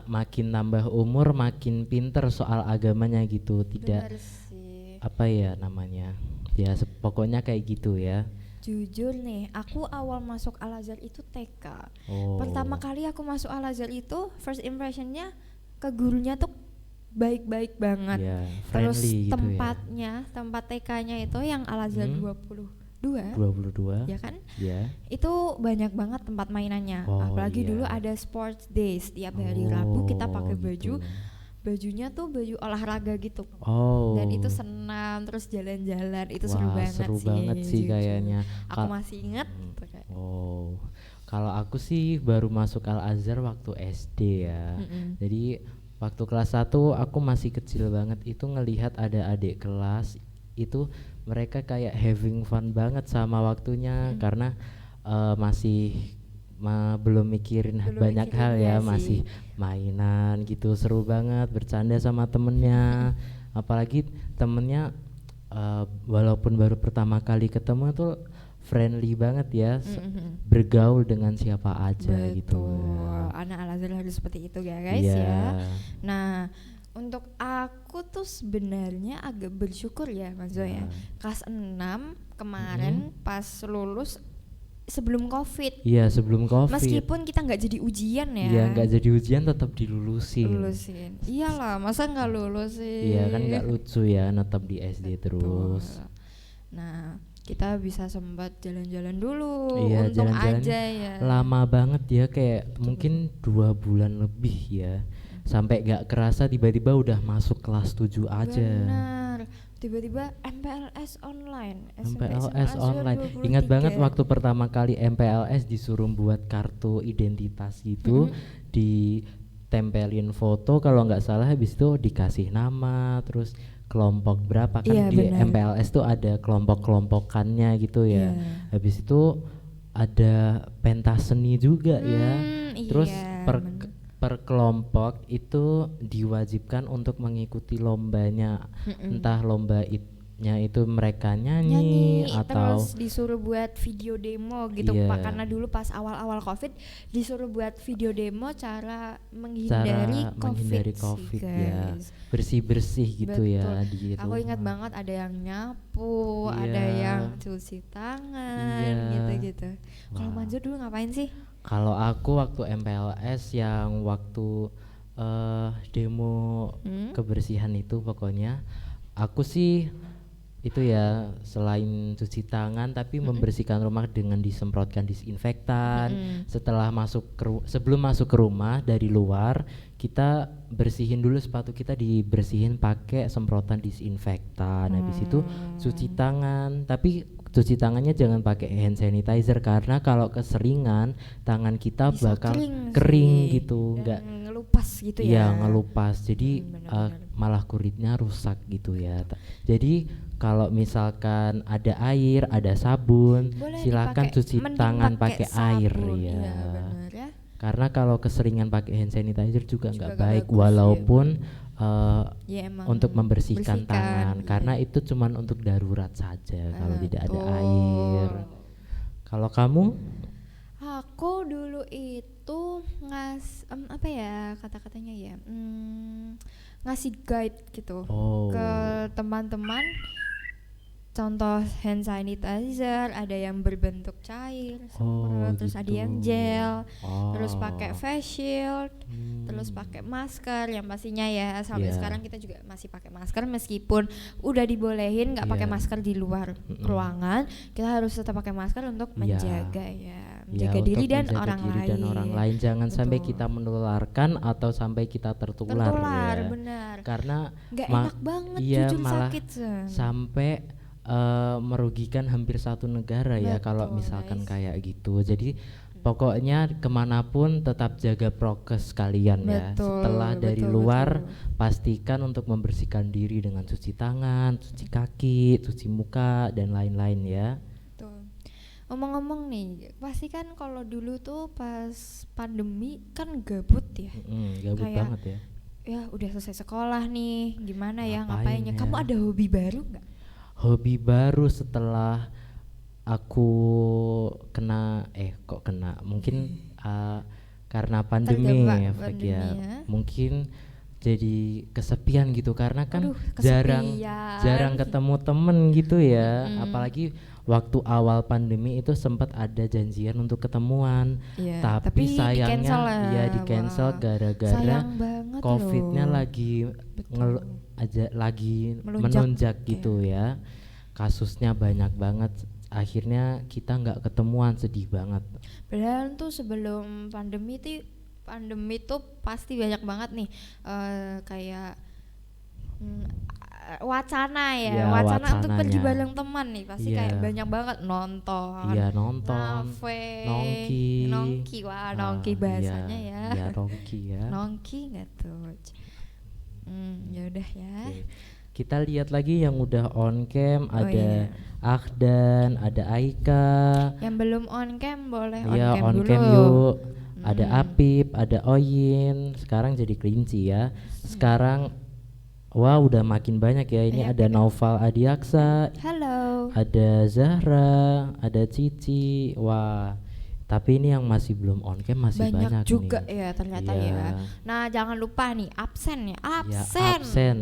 makin nambah umur makin pinter soal agamanya gitu, tidak Bener sih. apa ya namanya, ya pokoknya kayak gitu ya. Jujur nih, aku awal masuk Al Azhar itu TK. Oh. Pertama kali aku masuk Al Azhar itu first impressionnya ke gurunya tuh baik-baik banget. Ya, Terus friendly gitu tempat TK-nya itu yang Al Azhar 22, 22 ya kan? ya. Itu banyak banget tempat mainannya. Oh, Apalagi iya. dulu ada sports days tiap hari Rabu kita pakai gitu. bajunya tuh baju olahraga gitu. Oh. Dan itu senam terus jalan-jalan, itu seru Wah, banget seru sih. banget sih jujur. kayaknya. Aku masih inget tuh kayak. Oh. Kalau aku sih baru masuk Al Azhar waktu SD ya. Jadi waktu kelas 1 aku masih kecil banget, itu ngelihat ada adik kelas itu mereka kayak having fun banget sama waktunya karena masih belum mikirin banyak hal ya, iya masih mainan gitu, seru banget bercanda sama temennya. Apalagi temennya walaupun baru pertama kali ketemu tuh friendly banget ya, bergaul dengan siapa aja gitu. Betul. Anak Al Azhar harus seperti itu ya guys Iya. ya. Nah, untuk aku tuh sebenarnya agak bersyukur ya Mas Zo ya. Kelas 6 kemarin pas lulus sebelum Covid. Iya, sebelum Covid. Meskipun kita nggak jadi ujian ya. Iya, nggak jadi ujian tetap dilulusin. Lulusin. Iyalah, masa nggak lulus sih? Iya kan, nggak lucu ya netap di SD terus. Betul. Nah, kita bisa sempat jalan-jalan dulu. Iya, Untung jalan-jalan aja ya. lama banget ya, kayak mungkin 2 bulan lebih ya. Sampai nggak kerasa tiba-tiba udah masuk kelas 7 aja. Benar. Tiba-tiba MPLS online. SMP MPLS SMA online. 23. Ingat banget waktu pertama kali MPLS disuruh buat kartu identitas gitu, ditempelin foto kalau nggak salah, habis itu dikasih nama, terus kelompok berapa kan. Iya, Di benar. MPLS tuh ada kelompok-kelompokannya gitu ya. Iya. Habis itu ada pentas seni juga ya. Terus Iya, per kelompok itu diwajibkan untuk mengikuti lombanya, entah itu mereka nyanyi atau terus disuruh buat video demo gitu Iya. Pak, karena dulu pas awal-awal COVID disuruh buat video demo cara menghindari menghindari sih, COVID ya, guys. bersih-bersih gitu ya Betul. di Aku ingat rumah. banget ada yang nyapu, ada Iya. yang cuci tangan, Iya. gitu-gitu. Kalau Wah. Manjo dulu ngapain sih? Kalau aku waktu MPLS yang waktu demo kebersihan itu pokoknya aku sih itu ya selain cuci tangan tapi membersihkan rumah dengan disemprotkan disinfektan. Setelah sebelum masuk ke rumah dari luar kita bersihin dulu sepatu kita, dibersihin pakai semprotan disinfektan. Habis itu cuci tangan, tapi cuci tangannya jangan pakai hand sanitizer karena kalau keseringan tangan kita Bisa bakal sih. kering gitu, Dan nggak ngelupas gitu ya. iya ngelupas, jadi benar-benar. malah kulitnya rusak gitu ya. Jadi kalau misalkan ada air, ada sabun, Boleh silakan dipakai, cuci mending tangan pakai air sabun. ya. Iya, benar ya. Karena kalau keseringan pakai hand sanitizer juga Juga nggak nggak baik, bagus, walaupun Ya emang untuk membersihkan bersihkan, tangan, iya. karena itu cuman untuk darurat saja kalau tidak ada Betul. air. Kalau kamu? Aku dulu itu apa ya kata-katanya ya, ngasih guide gitu Oh. ke teman-teman. Contoh hand sanitizer, ada yang berbentuk cair, semprot, terus ada yang gitu. gel, Oh. terus pakai face shield, terus pakai masker yang pastinya ya sampai Iya. sekarang kita juga masih pakai masker meskipun udah dibolehin nggak pakai Iya. masker di luar ruangan, kita harus tetap pakai masker untuk Iya. menjaga menjaga untuk diri dan menjaga orang diri lain. dan orang lain, jangan sampai Betul. kita menularkan atau sampai kita tertular, Tertular, ya. benar. Karena Nggak ma- enak banget, iya, jujur malah sakit Sen. sampai merugikan hampir satu negara ya kalau Betul, misalkan guys. kayak gitu. Jadi pokoknya kemanapun tetap jaga prokes kalian ya. Betul, Setelah dari betul, luar betul. pastikan untuk membersihkan diri dengan cuci tangan, cuci kaki, cuci muka dan lain-lain ya. Tuh. Ngomong-ngomong nih, pasti kan kalau dulu tuh pas pandemi kan gabut ya. Gabut Kayak banget ya. Ya udah selesai sekolah nih, gimana ya Ngapain ngapainnya? ya? Kamu ada hobi baru nggak? Hobi baru setelah aku mungkin karena pandemi Terdampak efek pandemi ya. ya. Mungkin jadi kesepian gitu karena kan Aduh, jarang kesepian. ketemu temen gitu ya. Apalagi waktu awal pandemi itu sempat ada janjian untuk ketemuan, Iya, tapi sayangnya di-cancel ya. ya di cancel Wah, gara-gara sayang banget COVID-nya loh. lagi Betul. lagi Melonjak, menunjak gitu ya. Kasusnya banyak banget. Akhirnya kita nggak ketemuan, sedih banget. Padahal tuh sebelum pandemi tuh pasti banyak banget nih kayak wacana Ya, wacana untuk pergi wacananya. bareng teman nih pasti Iya. kayak banyak banget nonton, Iya, nonton, ngafe, nongki. wah nongki bahasanya iya, ya, iya, nongki ya. nongki nggak tuh, ya udah ya. Oke. Kita lihat lagi yang udah on cam, Oh, ada iya. Akhdan, ada Aika. Yang belum on cam boleh Iya, on on cam cam dulu. yuk. Ada Apip, ada Oyin. Sekarang jadi kelinci ya. Sekarang wah udah makin banyak ya. Ini Banyak ada ya. Naufal Adiaksa, Halo. ada Zahra, ada Cici. Wah, tapi ini yang masih belum on cam masih Banyak banyak juga nih. ya ternyata Iya. ya. Nah jangan lupa nih absen ya, Ya, absen. absen.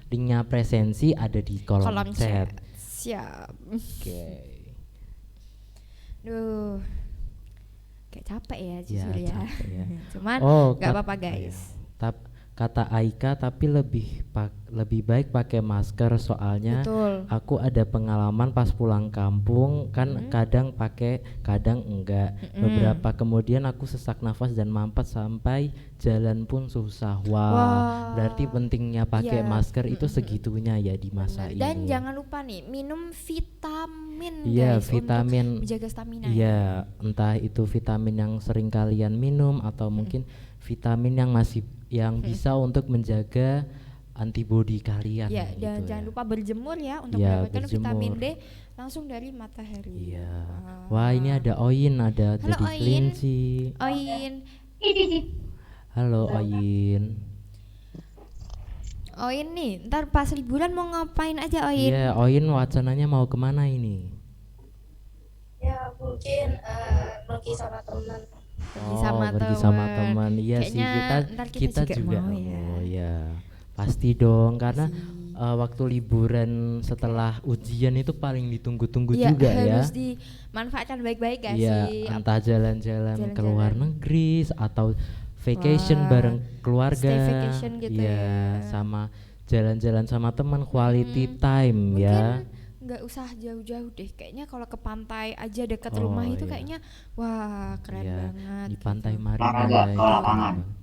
Linknya presensi ada di kolom, Kolom chat. chat. Siap. Oke. Duh, kayak capek ya Ya, jujur ya. capek ya. Cuman Oh, nggak kat- apa-apa iya. guys. Kata Aika, tapi lebih baik pakai masker soalnya Betul. aku ada pengalaman pas pulang kampung kan kadang pakai kadang enggak. Beberapa kemudian aku sesak nafas dan mampet sampai jalan pun susah. Wah. Berarti pentingnya pakai Iya. masker itu segitunya ya di masa Benar. Dan ini. jangan lupa nih minum vitamin Iya, guys vitamin. untuk menjaga stamina. Iya, entah itu vitamin yang sering kalian minum atau mungkin vitamin yang bisa untuk menjaga antibodi kalian. Ya, gitu dan ya. jangan lupa berjemur ya untuk Iya, mendapatkan vitamin berjemur. D langsung dari matahari. Iya. Wah, ini ada Oyin, ada Halo, jadi Oyin. kelinci. Oin. Halo Oyin. Oin nih, ntar pas liburan mau ngapain aja Oin? Iya, Oin wacananya mau kemana ini? Ya mungkin pergi sama teman. Pergi sama Pergi sama temen. teman. Iya sih, Kayaknya ntar kita juga mau ya. Oh ya, pasti dong karena waktu liburan setelah ujian itu paling ditunggu-tunggu Iya, juga ya. harus dimanfaatkan baik-baik gak Iya, sih? entah jalan-jalan ke luar negeri atau vacation Wah, bareng keluarga. stay vacation gitu Iya, ya. sama jalan-jalan sama teman, quality time Mungkin ya. nggak usah jauh-jauh deh, kayaknya kalau ke pantai aja dekat Oh, rumah itu iya. kayaknya wah keren Iya, banget. di pantai gitu. Marina Olahraga ya, ke itu lapangan. keren.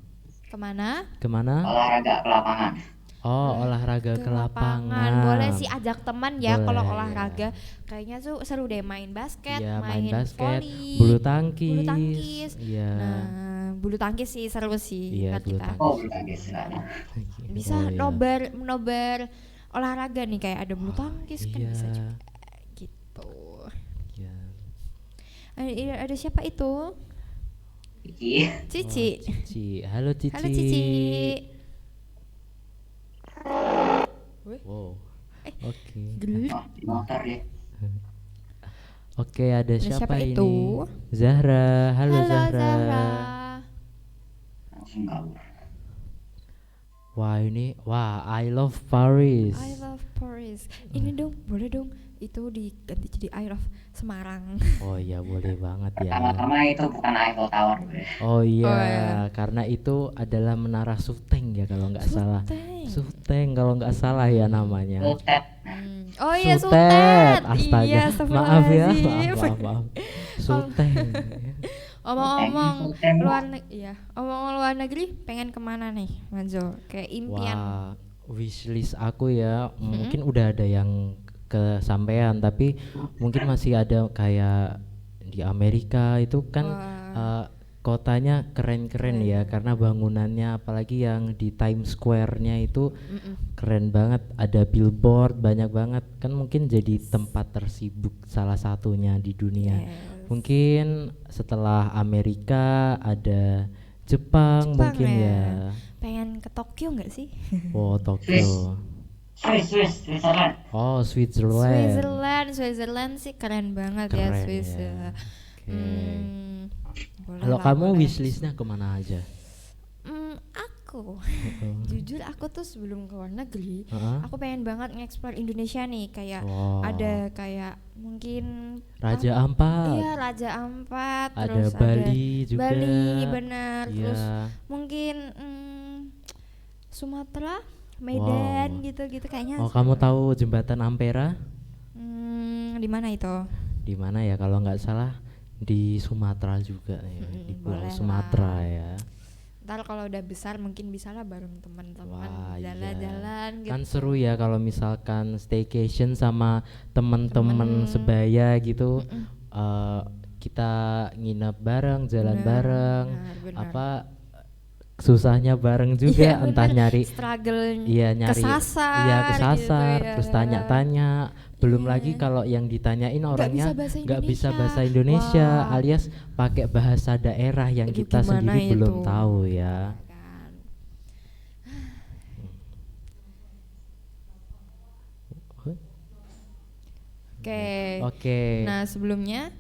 Kemana? Kemana? Olahraga ke lapangan. Oh, olahraga ke lapangan. Boleh sih ajak teman ya kalau Boleh, olahraga. ya. Kayaknya tuh seru deh main basket, Iya, main basket, voli, bulu tangkis. bulu tangkis. Iya. Nah, bulu tangkis sih seru sih Iya, buat bulu kita. tangkis. Oh, bulu tangkis ada. Bisa Oh, iya. nobar olahraga nih kayak ada bulu tangkis kan Iya. bisa juga gitu. Iya. Ada siapa itu? Iki. Cici. Oh, Cici. Halo Cici. Halo Cici. Wow. Oke. Oh, di motor deh. Oke, ada siapa siapa ini? itu? Zahra. Halo, Zahra. Langsung kabur. Wah, I love Paris. I love Paris. Ini dong, boleh dong. Itu diganti jadi I love Semarang. Oh iya, boleh banget ya. Pertama-tama itu bukan Eiffel Tower. Oh iya, Oh, iya. karena itu adalah Menara Sufteng ya kalau nggak salah. Sufteng. Sufteng kalau nggak salah ya namanya. Butet. Oh iya, Sutet. Sutet. Astaga. Iya, Maaf ya, astagfirullahaladzim. maaf. Sufteng. Omong-omong Sutet. luar negeri pengen kemana nih, Manzo? Kayak impian. Wah, wishlist aku ya, mungkin udah ada yang kesampaian, tapi mungkin masih ada kayak di Amerika itu kan kotanya keren-keren ya, karena bangunannya apalagi yang di Times Square-nya itu keren banget, ada billboard banyak banget, kan mungkin jadi tempat tersibuk salah satunya di dunia. Mungkin setelah Amerika ada Jepang mungkin ya. Pengen ke Tokyo nggak sih? Oh, Tokyo. Switzerland. Oh, Switzerland. Switzerland sih keren banget Keren ya Swiss. ya. Oke. Boleh Kalau lah, kamu boleh. wishlistnya kemana aja? Aku jujur aku tuh sebelum ke luar negeri, Heeh. aku pengen banget nge-explore Indonesia nih, kayak Wow. ada kayak mungkin Raja Ampat. Iya, Raja Ampat, Ada terus Bali juga. Bali, benar. Iya. Terus mungkin Sumatera, Medan Wow. gitu-gitu kayaknya. Oh, kamu tahu jembatan Ampera? Di mana itu? Di mana ya kalau nggak salah di Sumatera juga ya, di Pulau boleh Sumatera lah. ya. Ntar kalau udah besar mungkin bisa lah bareng teman-teman Wah, iya. jalan-jalan gitu. Kan seru ya kalau misalkan staycation sama temen-temen sebaya gitu. Kita nginep bareng, jalan bareng, benar. apa susahnya bareng juga, Iya, entah bener. nyari Struggle nyari kesasar, iya kesasar, gitu ya. terus tanya-tanya, belum Iya. lagi kalau yang ditanyain orangnya nggak bisa bahasa Indonesia. Indonesia, Wah. alias pakai bahasa daerah yang Aduh, kita gimana sendiri belum itu? tahu ya. Kan. Oke. Nah, sebelumnya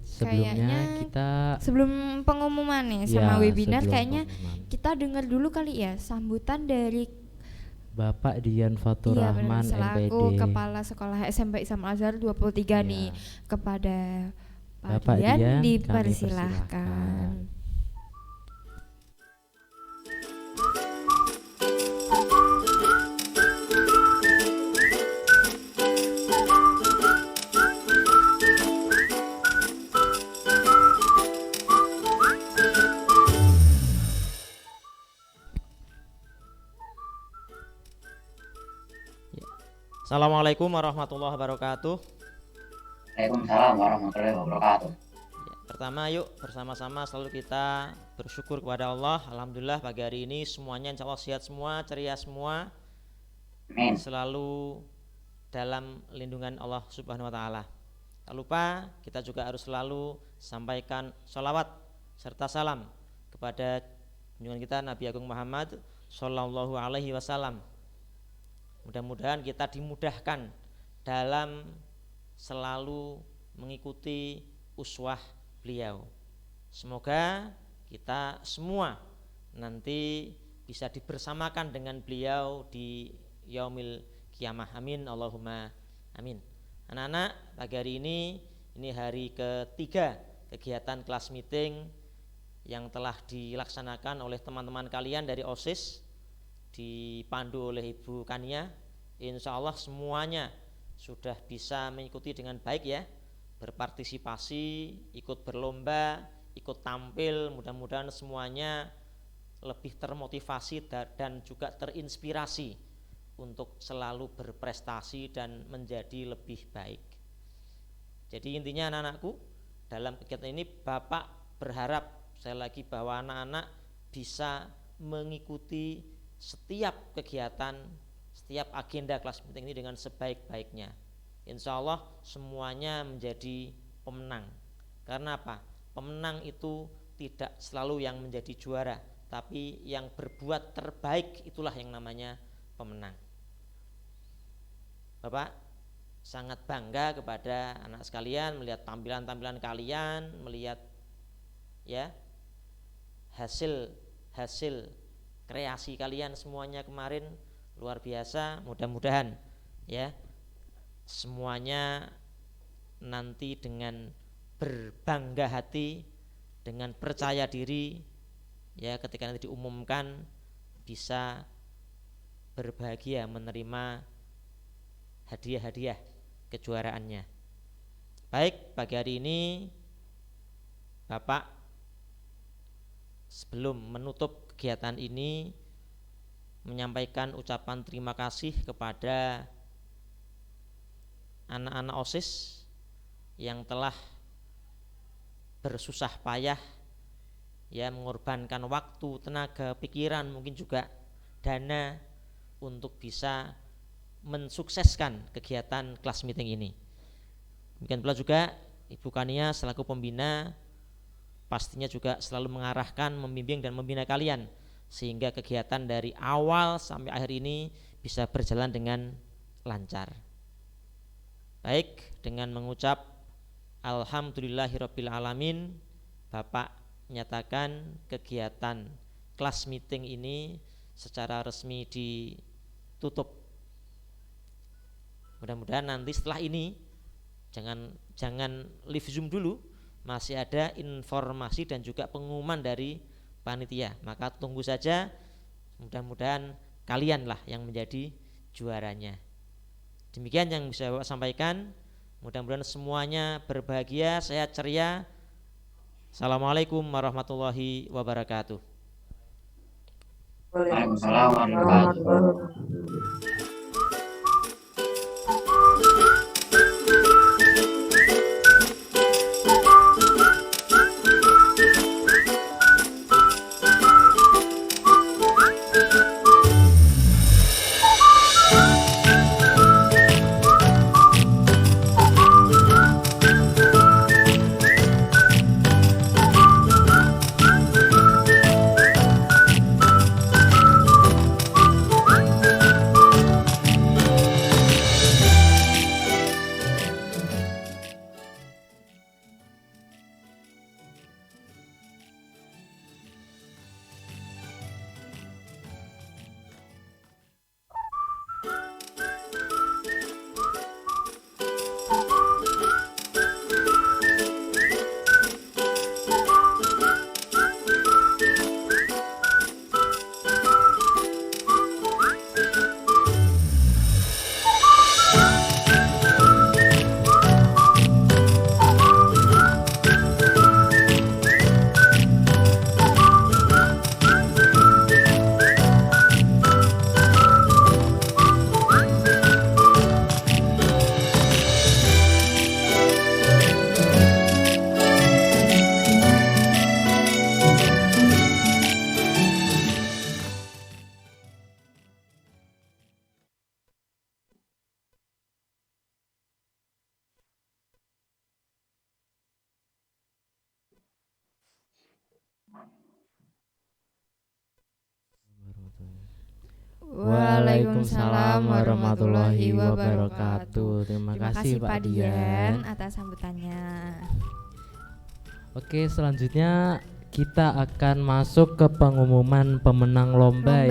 Sebelumnya kayaknya kita sebelum pengumuman nih Ya, sama webinar, sebelum kayaknya pengumuman. kita dengar dulu kali ya sambutan dari Bapak Dian Fatur iya, Rahman benar, selaku MPD. Kepala Sekolah SMP Islam Al-Azhar 23 Iya. nih, kepada Bapak Pak Dian Dian, kami dipersilahkan. persilahkan. Assalamualaikum warahmatullahi wabarakatuh. Waalaikumsalam warahmatullahi wabarakatuh. Ya, pertama yuk bersama-sama selalu kita bersyukur kepada Allah. Alhamdulillah pagi hari ini semuanya insya Allah sehat semua, ceria semua, Amin. selalu dalam lindungan Allah Subhanahu Wa Taala. Tak lupa kita juga harus selalu sampaikan sholawat serta salam kepada junjungan kita Nabi Agung Muhammad Sallallahu Alaihi Wasallam. Mudah-mudahan kita dimudahkan dalam selalu mengikuti uswah beliau. Semoga kita semua nanti bisa dibersamakan dengan beliau di yaumil kiamah. Amin Allahumma amin. Anak-anak, pagi hari ini hari ketiga kegiatan kelas meeting yang telah dilaksanakan oleh teman-teman kalian dari OSIS, dipandu oleh Ibu Kania. Insya Allah semuanya sudah bisa mengikuti dengan baik ya, berpartisipasi, ikut berlomba, ikut tampil. Mudah-mudahan semuanya lebih termotivasi dan juga terinspirasi untuk selalu berprestasi dan menjadi lebih baik. Jadi intinya anak-anakku, dalam kegiatan ini Bapak berharap sekali lagi bahwa anak-anak bisa mengikuti setiap kegiatan, setiap agenda kelas meeting ini dengan sebaik-baiknya. Insya Allah semuanya menjadi pemenang. Karena apa? Pemenang itu tidak selalu yang menjadi juara, tapi yang berbuat terbaik itulah yang namanya pemenang. Bapak sangat bangga kepada anak sekalian melihat tampilan-tampilan kalian, melihat ya hasil kreasi kalian semuanya kemarin luar biasa. Mudah-mudahan ya semuanya nanti dengan berbangga hati, dengan percaya diri ya ketika nanti diumumkan bisa berbahagia menerima hadiah-hadiah kejuaraannya. Baik, pagi hari ini Bapak sebelum menutup kegiatan ini menyampaikan ucapan terima kasih kepada anak-anak OSIS yang telah bersusah payah ya, mengorbankan waktu, tenaga, pikiran, mungkin juga dana untuk bisa mensukseskan kegiatan kelas meeting ini. Demikian pula juga Ibu Kania selaku pembina pastinya juga selalu mengarahkan, membimbing dan membina kalian sehingga kegiatan dari awal sampai akhir ini bisa berjalan dengan lancar. Baik, dengan mengucap alhamdulillahirabbil alamin, Bapak menyatakan kegiatan kelas meeting ini secara resmi ditutup. Mudah-mudahan nanti setelah ini jangan live Zoom dulu, masih ada informasi dan juga pengumuman dari panitia. Maka tunggu saja, mudah-mudahan kalianlah yang menjadi juaranya. Demikian yang bisa Bapak sampaikan. Mudah-mudahan semuanya berbahagia, sehat, ceria. Assalamualaikum warahmatullahi wabarakatuh. Waalaikumsalam warahmatullahi wabarakatuh. Waalaikumsalam Waalaikumsalam warahmatullahi wabarakatuh. Terima kasih Pak Dian. atas sambutannya. Oke, selanjutnya kita akan masuk ke pengumuman pemenang lomba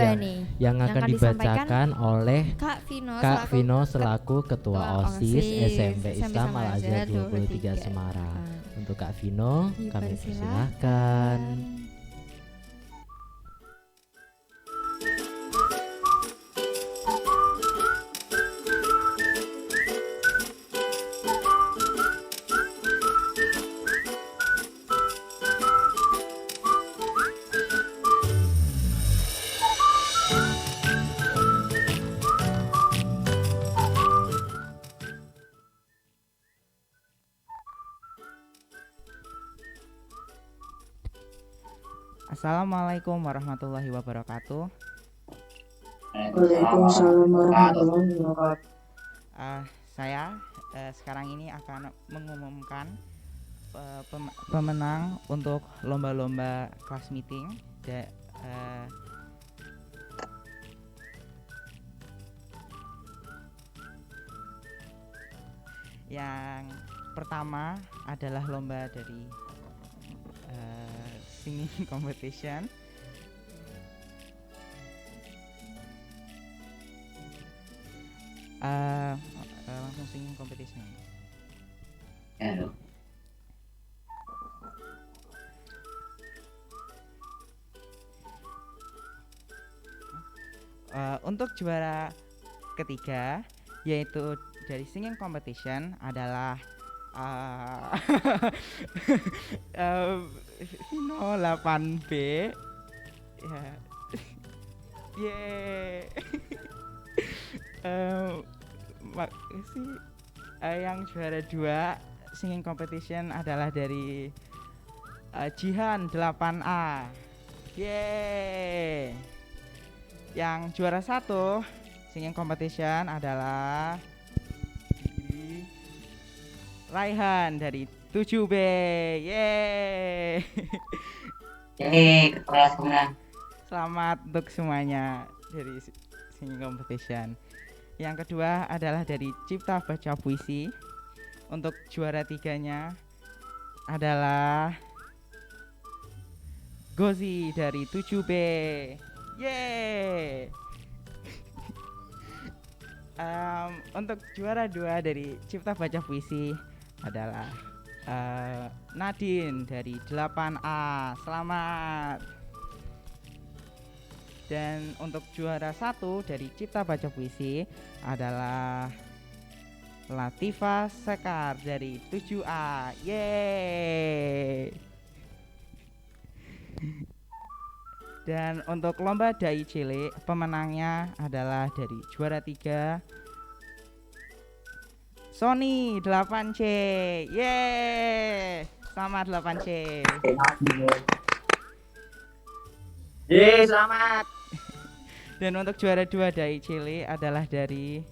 yang akan dibacakan oleh Kak Vino selaku Ketua OSIS SMP Islam Al Azhar 23 Semarang. Untuk Kak Vino, kami persilahkan. Assalamualaikum warahmatullahi wabarakatuh. Waalaikumsalam warahmatullahi wabarakatuh. Saya sekarang ini akan mengumumkan pemenang untuk lomba-lomba kelas meeting. Yang pertama adalah lomba dari singing competition. Langsung singing competition. Ya, untuk juara ketiga yaitu dari singing competition adalah Vino 8B ya. Makasih. Yang juara 2 singing competition adalah dari Jihan 8A. Yeay. Yang juara 1 singing competition adalah Raihan dari 7B. Yeay. kelas pemenang. Selamat untuk semuanya dari singing competition. Yang kedua adalah dari Cipta Baca Puisi. Untuk juara 3-nya adalah Gozi dari 7B. Yeay. Untuk juara 2 dari Cipta Baca Puisi adalah Nadine dari 8A. Selamat. Dan untuk juara 1 dari Cipta Baca Puisi adalah Latifa Sekar dari 7A. Yeay. Dan untuk lomba Dai Cilik, pemenangnya adalah dari juara 3 Sony 8C. Yeay. Selamat 8C. Selamat. Dan untuk juara 2 Dai Cilik adalah dari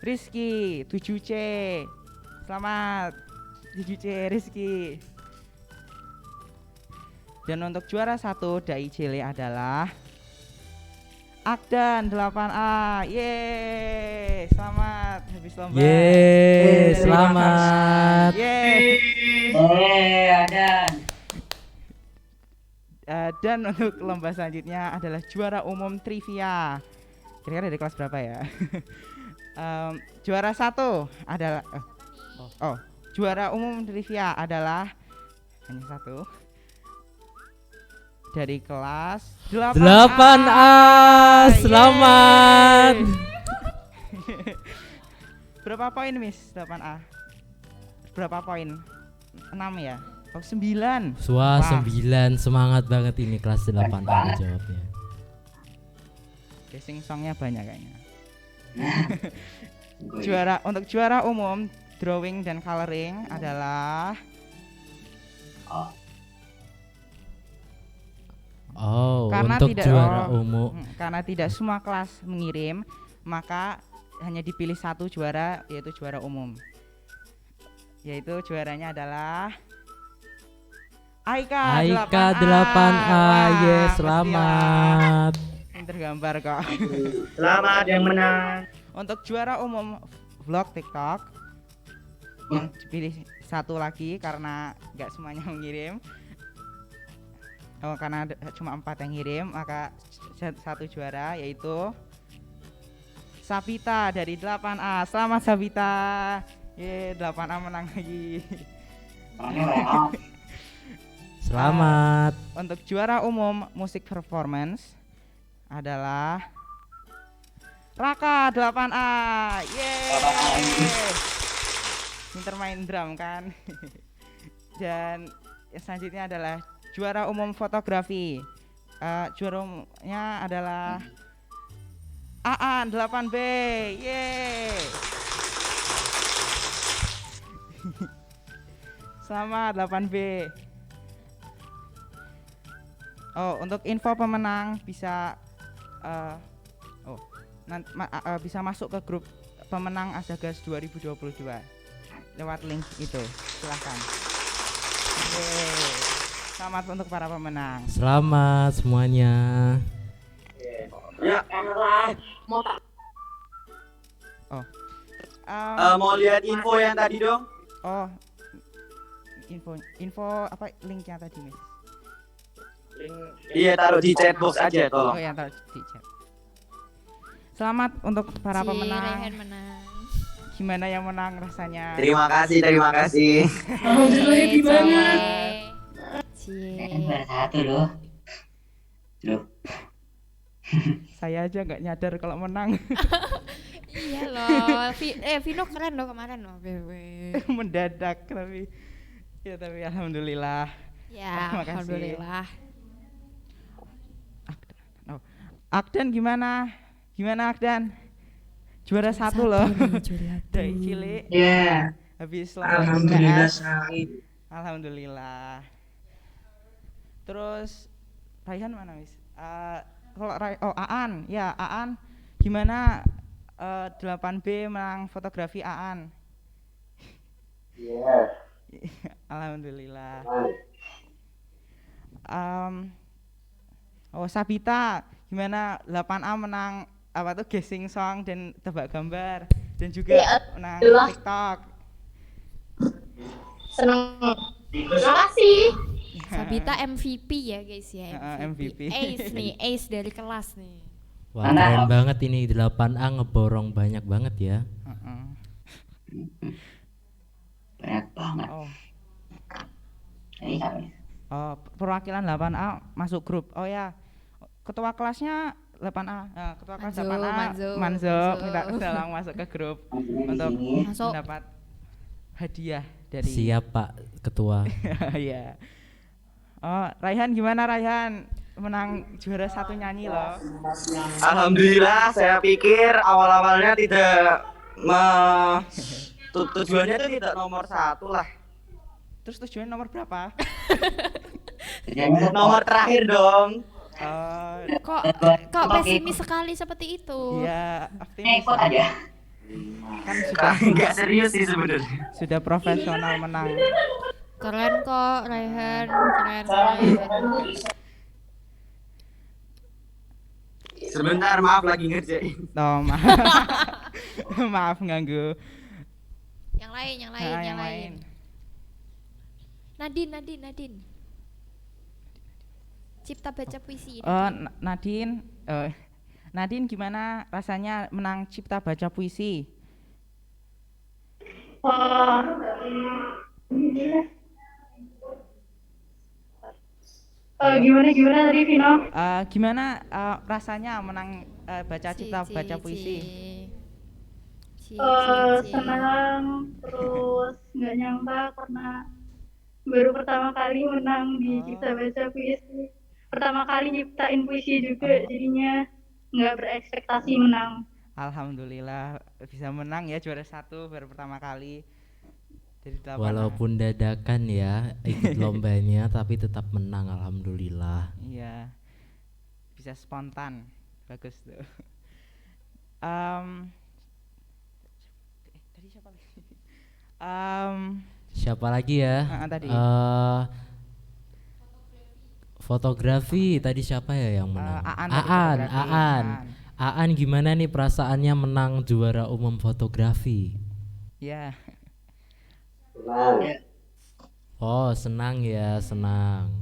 Rizky 7C. Selamat 7C Rizky. Dan untuk juara 1 Dai Cilik adalah Akdan 8A. Yeay. Selamat habis lomba. Yeay, selamat. Yeay. Ada. Dan untuk lomba selanjutnya adalah juara umum trivia. Kira-kira dari kelas berapa ya? Juara 1 adalah juara umum trivia adalah hanya 1 dari kelas 8A. Selamat. Berapa poin Miss 8A? Berapa poin? 6 ya? Oh 9. Wah, 9. Semangat banget ini kelas 8A jawabnya. Casing songnya banyak kayaknya. Untuk juara umum drawing dan coloring adalah karena untuk tidak juara umum. Karena tidak semua kelas mengirim, maka hanya dipilih 1 juara, yaitu juara umum. Yaitu juaranya adalah Aika 8A. Yes, selamat. pinter gambar kok. Selamat yang menang. Untuk juara umum vlog TikTok yang dipilih satu lagi karena nggak semuanya mengirim. Oh, karena cuma 4 yang ngirim, maka satu juara yaitu Sabita dari 8A. Selamat Sabita. 8A menang lagi. Selamat. Untuk juara umum musik performance adalah Raka 8A. Yeay. Pinter main drum kan. Dan yang selanjutnya adalah juara umum fotografi. Juara umumnya adalah Aan 8B. Yeay. Selamat 8B. Oh, untuk info pemenang bisa bisa masuk ke grup pemenang Asagas 2022 lewat link itu. Silahkan. Yeay. Selamat untuk para pemenang. Selamat semuanya. Ya. Mau lihat info yang tadi dong? Oh, info apa linknya tadi, Miss? Iya, taruh di chat box aja Oh tolong. ya, taruh di chat. Selamat untuk para pemenang. Raihan menang. Gimana yang menang rasanya? Terima kasih. Alhamdulillah happy banget. Cie. Satu loh. Saya aja nggak nyadar kalau menang. Iya loh. Vino keren loh kemarin loh. Mendadak tapi alhamdulillah. Ya, Terima kasih. alhamdulillah. Akdan gimana? Gimana Akdan? Juara satu loh. Dari cilik Ya, habis alhamdulillah PS. sekali. Alhamdulillah. Terus Raihan mana, Miss? Kalau Aan, ya Aan gimana 8B menang fotografi Aan? Iya. Alhamdulillah. Sabita gimana 8A menang apa tuh guessing song dan tebak gambar dan juga menang TikTok. Seneng. Terima kasih. Sabita MVP ya guys ya. MVP. Ace nih, ace dari kelas nih. Wah, keren banget ini 8A ngeborong banyak banget ya. Banyak banget. Perwakilan 8A masuk grup. Oh ya, ketua kelasnya 8A. Ketua kelas 8A Manzo minta tolong masuk ke grup untuk mendapat hadiah dari. Siap Pak Ketua. Iya. Oh, Raihan gimana Raihan? Menang juara satu nyanyi loh. Alhamdulillah, saya pikir awal-awalnya tidak tujuannya itu tidak nomor 1 lah. Terus tujuan nomor berapa? Nomor terakhir dong. Kok pesimis sekali seperti itu? Iya, optimis. Ikut aja. Kan sudah Enggak serius sih sebenarnya. sudah profesional menang. Keren kok Raihan, keren. Sebentar, maaf lagi ngerjain. Maaf ganggu. Yang lain. Nadine. Cipta baca puisi ini. Nadine gimana rasanya menang cipta baca puisi? Gimana tadi Vino? Gimana rasanya menang baca cipta baca puisi? Senang, terus nggak nyangka karena baru pertama kali menang di cipta baca puisi. Pertama kali nyiptain puisi juga, jadinya nggak berekspektasi menang. Alhamdulillah bisa menang ya, juara satu baru pertama kali dari 8. Walaupun dadakan ya ikut lombanya tapi tetap menang, alhamdulillah. Iya, bisa spontan, bagus tuh. Tadi siapa lagi? Siapa lagi ya? Tadi. Fotografi tadi siapa ya yang menang? Aan dari fotografi. Aan gimana nih perasaannya menang juara umum fotografi? Ya. Oh, senang ya, senang.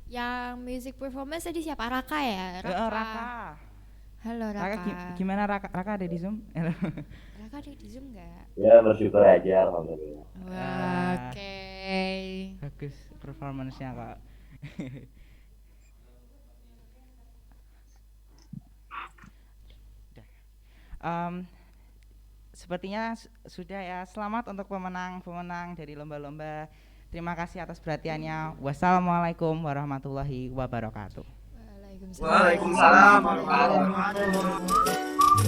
Yang music performance tadi siapa? Raka ya? Raka. Halo Raka. Raka gimana Raka? Raka ada di Zoom? Raka ada di Zoom nggak? Ya bersyukur aja alhamdulillah. Wah, oke. Bagus performance-nya Kak. Sepertinya sudah ya. Selamat untuk pemenang dari lomba-lomba. Terima kasih atas perhatiannya. Wassalamualaikum warahmatullahi wabarakatuh. Waalaikumsalam warahmatullahi wabarakatuh.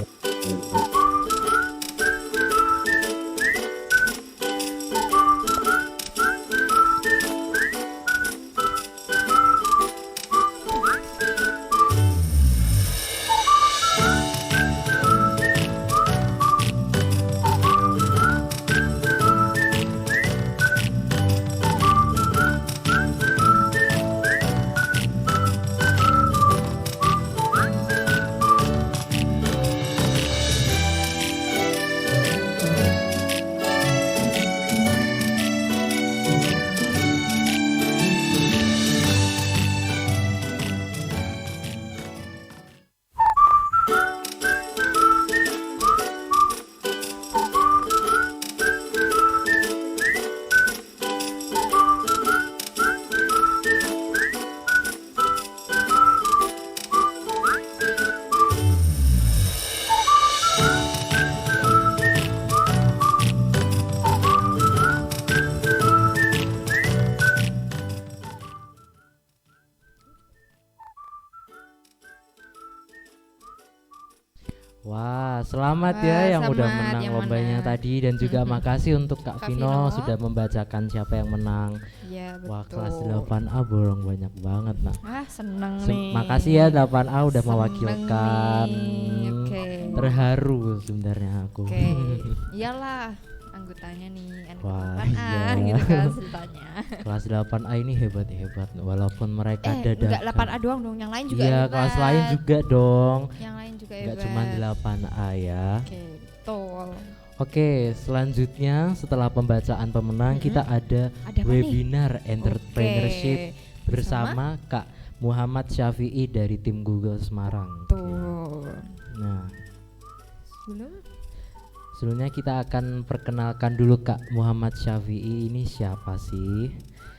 Wah, selamat Wah, ya yang udah selamat menang yang lombanya menang. tadi, dan juga makasih untuk Kak Kak Vino Vino. sudah membacakan siapa yang menang. Iya, betul. Wah, kelas 8A borong banyak banget, Nak. Seneng nih. Makasih ya 8A udah Seneng mewakilkan. nih, oke. Terharu sebenarnya aku. Oke. Iyalah, anggotanya nih Wah, anggota 8A iya. gitu kan ceritanya. Kelas 8A ini hebat-hebat walaupun mereka dadakan. Enggak 8A doang dong, yang lain juga Iya, hebat. kelas lain juga dong. Yang lain juga Enggak hebat. cuma 8A ya. Oke, betul. Oke, selanjutnya setelah pembacaan pemenang kita ada Ada apa webinar nih? entrepreneurship Oke. bersama Kak Muhammad Syafi'i dari tim Google Semarang. Tuh. Nah, Sebelum sebelumnya kita akan perkenalkan dulu Kak Muhammad Syafi'i ini siapa sih?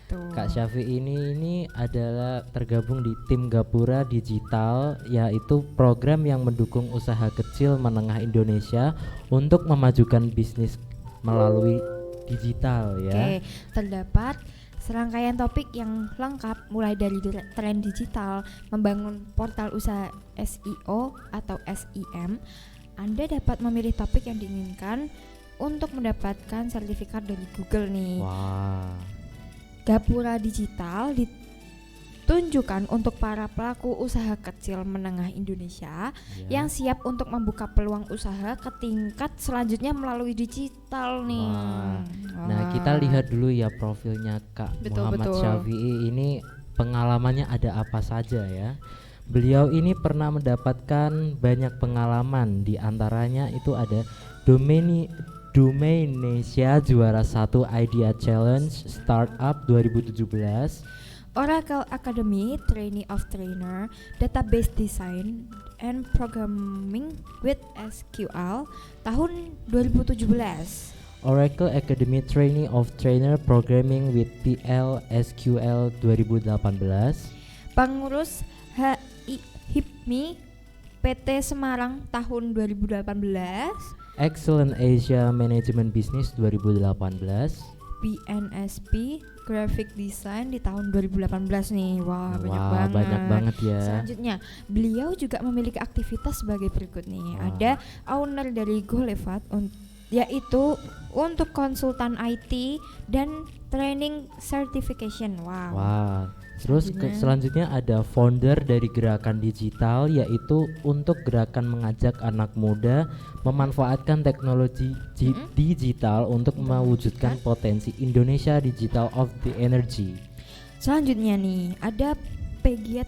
tuh. Kak Syafi'i ini adalah tergabung di tim Gapura Digital, yaitu program yang mendukung usaha kecil menengah Indonesia untuk memajukan bisnis melalui digital ya. Oke, terdapat serangkaian topik yang lengkap mulai dari tren digital, membangun portal usaha SEO atau SEM. Anda dapat memilih topik yang diinginkan untuk mendapatkan sertifikat dari Google nih. Wah. Gapura Digital ditunjukkan untuk para pelaku usaha kecil menengah Indonesia Ya. yang siap untuk membuka peluang usaha ke tingkat selanjutnya melalui digital nih. Wah. Nah, kita lihat dulu ya profilnya Kak Betul, Muhammad betul. Syafi'i ini, pengalamannya ada apa saja ya. Beliau ini pernah mendapatkan banyak pengalaman, di antaranya itu ada Domainnesia juara 1 Idea Challenge Startup 2017, Oracle Academy Trainee of Trainer Database Design and Programming with SQL tahun 2017. Oracle Academy Trainee of Trainer Programming with PL SQL 2018, Pengurus HIPMI PT Semarang tahun 2018, Excellent Asia Management Business 2018, BNSP Graphic Design di tahun 2018 nih. Wah, Wah, banyak banget ya. Selanjutnya, beliau juga memiliki aktivitas sebagai berikut nih. Wah. Ada owner dari GoLevat yaitu untuk konsultan IT dan training certification. Wow. Wah. Terus selanjutnya ada founder dari gerakan digital, yaitu untuk gerakan mengajak anak muda memanfaatkan teknologi digital untuk mewujudkan potensi Indonesia Digital of the Energy. Selanjutnya nih ada pegiat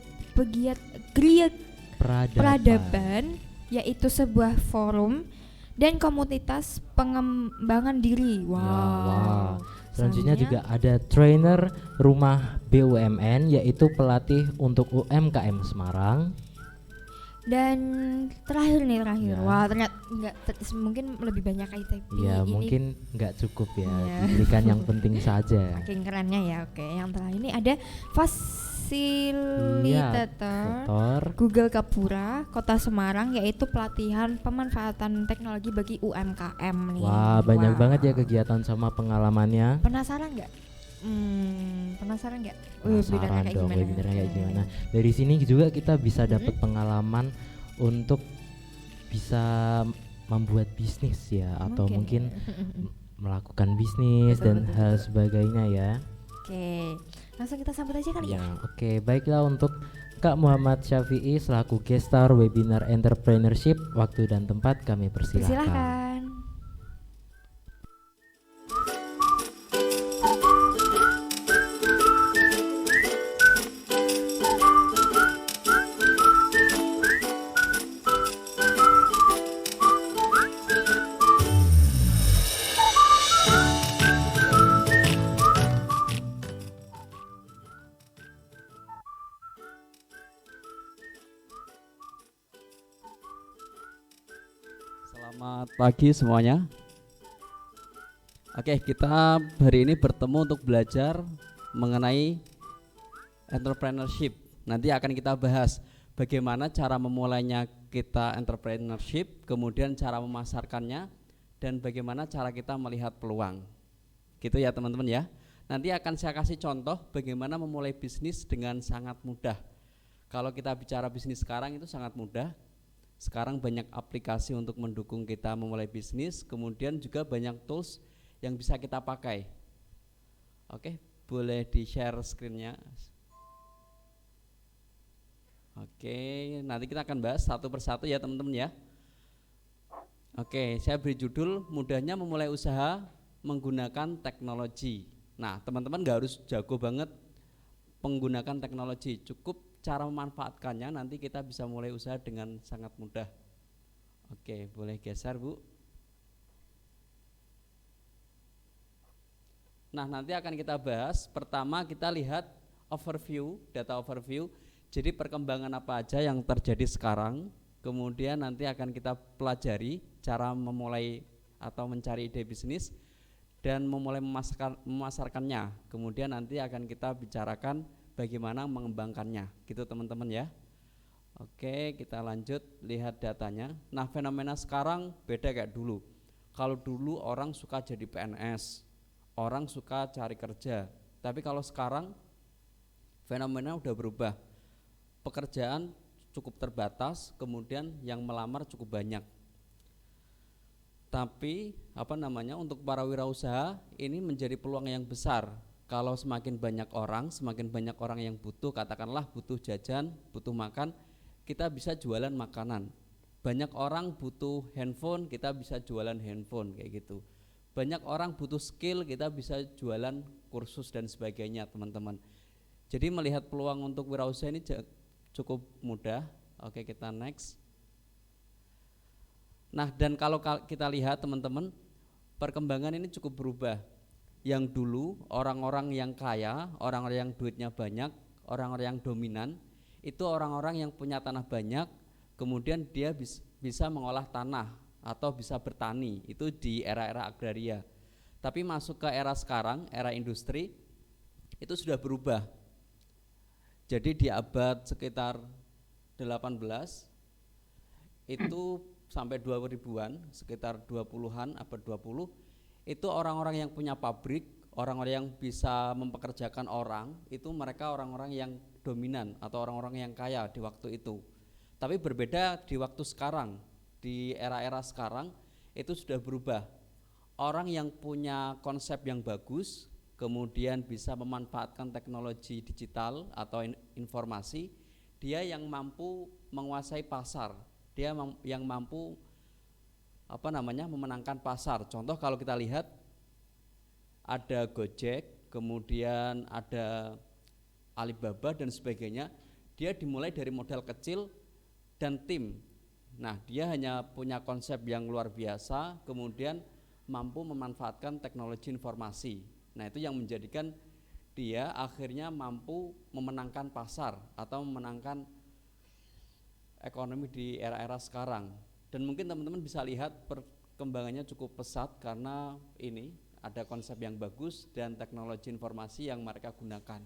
peradaban, yaitu sebuah forum dan komunitas pengembangan diri. Wow. Ya, wow. Selanjutnya juga ada trainer rumah BUMN, yaitu pelatih untuk UMKM Semarang. Dan terakhir. Ya. Wah, ternyata mungkin lebih banyak IT. Ya, ini mungkin nggak cukup ya, Iya. diberikan yang penting saja. Saking kerennya ya. Oke, yang terakhir ini ada fasilitator Google Gapura Kota Semarang, yaitu pelatihan pemanfaatan teknologi bagi UMKM nih. Wah, banyak banget ya kegiatan sama pengalamannya. Penasaran nggak? Penasaran dong webinarnya kayak gimana. Dari sini juga kita bisa dapat pengalaman untuk bisa membuat bisnis ya, atau mungkin melakukan bisnis dan hal sebagainya ya. Oke, langsung kita sambut aja kali ya. Oke, baiklah untuk Kak Muhammad Syafi'i selaku guest star webinar entrepreneurship, waktu dan tempat kami persilahkan. Persilahkan. Selamat pagi semuanya. Oke, kita hari ini bertemu untuk belajar mengenai entrepreneurship. Nanti akan kita bahas bagaimana cara memulainya kita entrepreneurship, kemudian cara memasarkannya, dan bagaimana cara kita melihat peluang. Gitu ya teman-teman ya. Nanti akan saya kasih contoh bagaimana memulai bisnis dengan sangat mudah. Kalau kita bicara bisnis sekarang itu sangat mudah. Sekarang banyak aplikasi untuk mendukung kita memulai bisnis, kemudian juga banyak tools yang bisa kita pakai. Oke, boleh di-share screen-nya. Oke, nanti kita akan bahas satu persatu ya teman-teman ya. Oke, saya beri judul mudahnya memulai usaha menggunakan teknologi. Nah, teman-teman gak harus jago banget menggunakan teknologi, cukup cara memanfaatkannya nanti kita bisa mulai usaha dengan sangat mudah. Oke, boleh geser Bu. Nah, nanti akan kita bahas. Pertama kita lihat overview, data overview. Jadi perkembangan apa aja yang terjadi sekarang. Kemudian nanti akan kita pelajari cara memulai atau mencari ide bisnis dan memulai memasarkannya. Kemudian nanti akan kita bicarakan bagaimana mengembangkannya, gitu teman-teman ya. Oke, kita lanjut lihat datanya. Nah, fenomena sekarang beda kayak dulu. Kalau dulu orang suka jadi PNS, orang suka cari kerja. Tapi kalau sekarang fenomena udah berubah. Pekerjaan cukup terbatas, kemudian yang melamar cukup banyak. Tapi untuk para wirausaha ini menjadi peluang yang besar. Kalau semakin banyak orang yang butuh, katakanlah butuh jajan, butuh makan, kita bisa jualan makanan. Banyak orang butuh handphone, kita bisa jualan handphone kayak gitu. Banyak orang butuh skill, kita bisa jualan kursus dan sebagainya teman-teman. Jadi melihat peluang untuk wirausaha ini cukup mudah. Oke, kita next. Nah, dan kalau kita lihat teman-teman, perkembangan ini cukup berubah. Yang dulu orang-orang yang kaya, orang-orang yang duitnya banyak, orang-orang yang dominan, itu orang-orang yang punya tanah banyak, kemudian dia bisa mengolah tanah atau bisa bertani, itu di era-era agraria. Tapi masuk ke era sekarang, era industri, itu sudah berubah. Jadi di abad sekitar 18 itu sampai 2000-an, sekitar 20-an, abad 20, itu orang-orang yang punya pabrik, orang-orang yang bisa mempekerjakan orang, itu mereka orang-orang yang dominan atau orang-orang yang kaya di waktu itu. Tapi berbeda di waktu sekarang, di era-era sekarang itu sudah berubah. orang yang punya konsep yang bagus, kemudian bisa memanfaatkan teknologi digital atau informasi, dia yang mampu menguasai pasar, dia yang mampu memenangkan pasar. Contoh kalau kita lihat ada Gojek, kemudian ada Alibaba dan sebagainya, dia dimulai dari modal kecil dan tim. Nah, dia hanya punya konsep yang luar biasa, kemudian mampu memanfaatkan teknologi informasi. Nah, itu yang menjadikan dia akhirnya mampu memenangkan pasar atau memenangkan ekonomi di era-era sekarang. Dan mungkin teman-teman bisa lihat perkembangannya cukup pesat karena ini ada konsep yang bagus dan teknologi informasi yang mereka gunakan.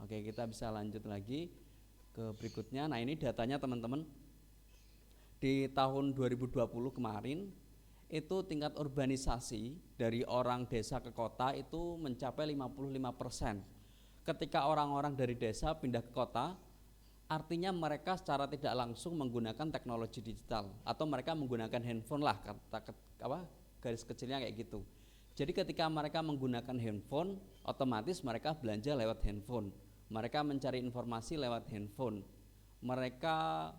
Oke, kita bisa lanjut lagi ke berikutnya. Nah, ini datanya teman-teman. Di tahun 2020 kemarin itu tingkat urbanisasi dari orang desa ke kota itu mencapai 55%. Ketika orang-orang dari desa pindah ke kota, artinya mereka secara tidak langsung menggunakan teknologi digital atau mereka menggunakan handphone lah, garis kecilnya kayak gitu. Jadi ketika mereka menggunakan handphone, otomatis mereka belanja lewat handphone, mereka mencari informasi lewat handphone, mereka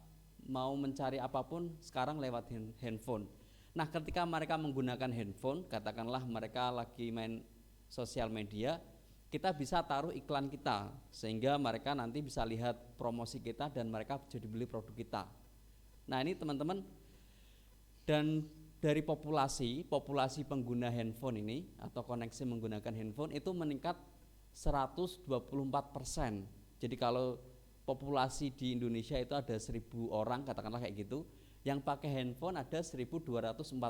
mau mencari apapun sekarang lewat handphone. Nah, ketika mereka menggunakan handphone, katakanlah mereka lagi main sosial media, kita bisa taruh iklan kita sehingga mereka nanti bisa lihat promosi kita dan mereka jadi beli produk kita. Nah, ini teman-teman, dan dari populasi pengguna handphone ini atau koneksi menggunakan handphone itu meningkat 124%. Jadi kalau populasi di Indonesia itu ada 1.000 orang, katakanlah kayak gitu, yang pakai handphone ada 1.240.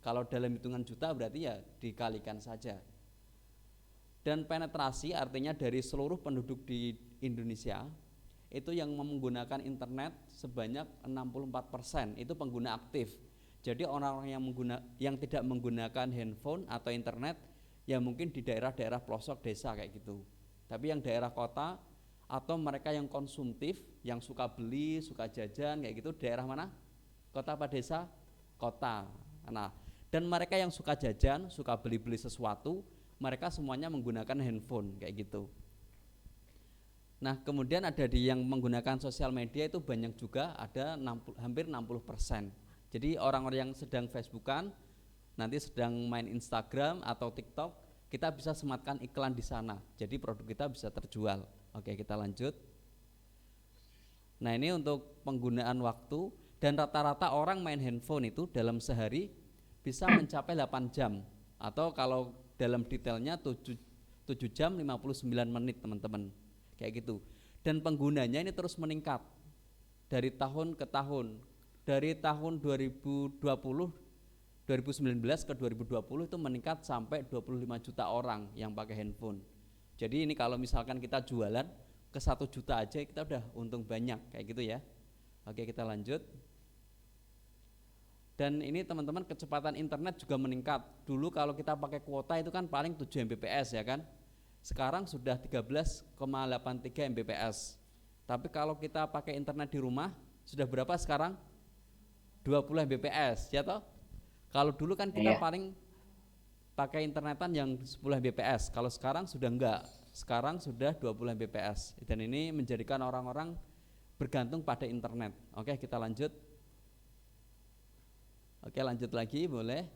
Kalau dalam hitungan juta berarti ya dikalikan saja. Dan penetrasi artinya dari seluruh penduduk di Indonesia itu yang menggunakan internet sebanyak 64%, itu pengguna aktif. Jadi orang-orang yang tidak menggunakan handphone atau internet ya mungkin di daerah-daerah pelosok desa kayak gitu. Tapi yang daerah kota atau mereka yang konsumtif, yang suka beli, suka jajan kayak gitu, daerah mana? Kota apa desa? Kota. Nah, dan mereka yang suka jajan, suka beli-beli sesuatu, mereka semuanya menggunakan handphone kayak gitu. Nah, kemudian ada di yang menggunakan sosial media itu banyak juga, ada hampir 60%. Jadi orang-orang yang sedang Facebookan, nanti sedang main Instagram atau TikTok, kita bisa sematkan iklan di sana. Jadi produk kita bisa terjual. Oke, kita lanjut. Nah, ini untuk penggunaan waktu, dan rata-rata orang main handphone itu dalam sehari bisa mencapai 8 jam atau kalau dalam detailnya 7 jam 59 menit teman-teman. Kayak gitu. Dan penggunanya ini terus meningkat dari tahun ke tahun. Dari tahun 2019 ke 2020 itu meningkat sampai 25 juta orang yang pakai handphone. Jadi ini kalau misalkan kita jualan ke 1 juta aja kita udah untung banyak kayak gitu ya. Oke, kita lanjut. Dan ini teman-teman kecepatan internet juga meningkat. Dulu kalau kita pakai kuota itu kan paling 7 Mbps ya kan. Sekarang sudah 13,83 Mbps. Tapi kalau kita pakai internet di rumah sudah berapa sekarang? 20 Mbps ya toh? Kalau dulu kan kita paling pakai internetan yang 10 Mbps. Kalau sekarang sudah enggak. Sekarang sudah 20 Mbps. Dan ini menjadikan orang-orang bergantung pada internet. Oke, kita lanjut. Oke, lanjut lagi boleh.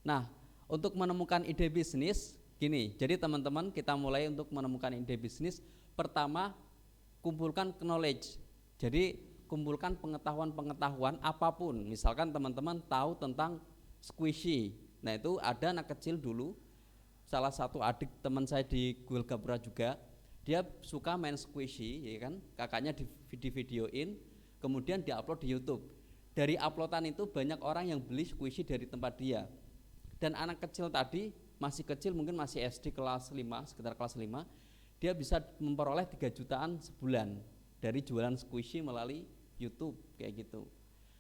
Nah, untuk menemukan ide bisnis gini. Jadi teman-teman kita mulai untuk menemukan ide bisnis. Pertama, kumpulkan knowledge. Jadi kumpulkan pengetahuan-pengetahuan apapun. Misalkan teman-teman tahu tentang squishy. Nah, itu ada anak kecil dulu, salah satu adik teman saya di Gul Gapura juga, dia suka main squishy, ya kan? Kakaknya di videoin, kemudian diupload di YouTube. Dari uploadan itu banyak orang yang beli squishy dari tempat dia. Dan anak kecil tadi masih kecil, mungkin masih SD kelas 5, sekitar kelas 5, dia bisa memperoleh 3 jutaan sebulan dari jualan squishy melalui YouTube kayak gitu.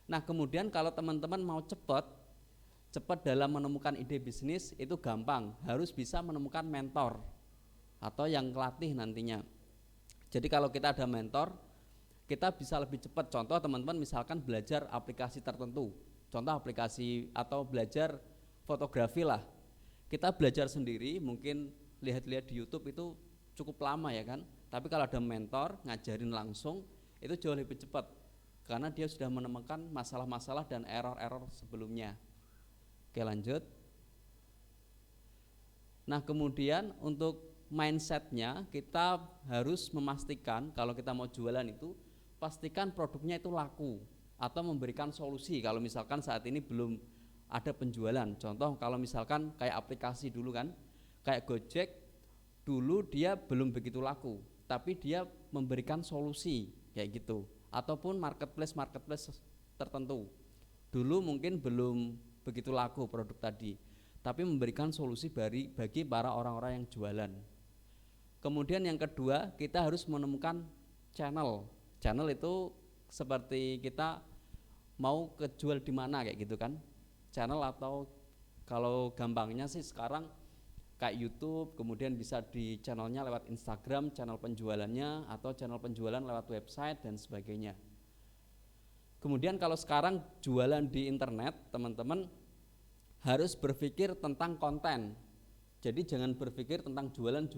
Nah, kemudian kalau teman-teman mau cepat dalam menemukan ide bisnis itu gampang, harus bisa menemukan mentor atau yang ngelatih nantinya. Jadi kalau kita ada mentor, kita bisa lebih cepat. Contoh teman-teman misalkan belajar aplikasi tertentu, Contoh aplikasi atau belajar fotografi lah. Kita belajar sendiri mungkin lihat-lihat di YouTube itu cukup lama ya kan. Tapi kalau ada mentor ngajarin langsung itu jauh lebih cepat karena dia sudah menemukan masalah-masalah dan error-error sebelumnya. Oke, lanjut. Nah, kemudian untuk mindsetnya kita harus memastikan kalau kita mau jualan itu pastikan produknya itu laku atau memberikan solusi kalau misalkan saat ini belum ada penjualan. Contoh kalau misalkan kayak aplikasi dulu kan, kayak Gojek dulu dia belum begitu laku, tapi dia memberikan solusi kayak gitu. Ataupun marketplace tertentu. Dulu mungkin belum begitu laku produk tadi, tapi memberikan solusi bagi para orang-orang yang jualan. Kemudian yang kedua, kita harus menemukan channel. Channel itu seperti kita mau kejual di mana kayak gitu kan. Channel atau kalau gampangnya sih sekarang kayak YouTube, kemudian bisa di channelnya lewat Instagram, channel penjualannya, atau channel penjualan lewat website dan sebagainya. Kemudian kalau sekarang jualan di internet, teman-teman harus berpikir tentang konten. Jadi jangan berpikir tentang jualan,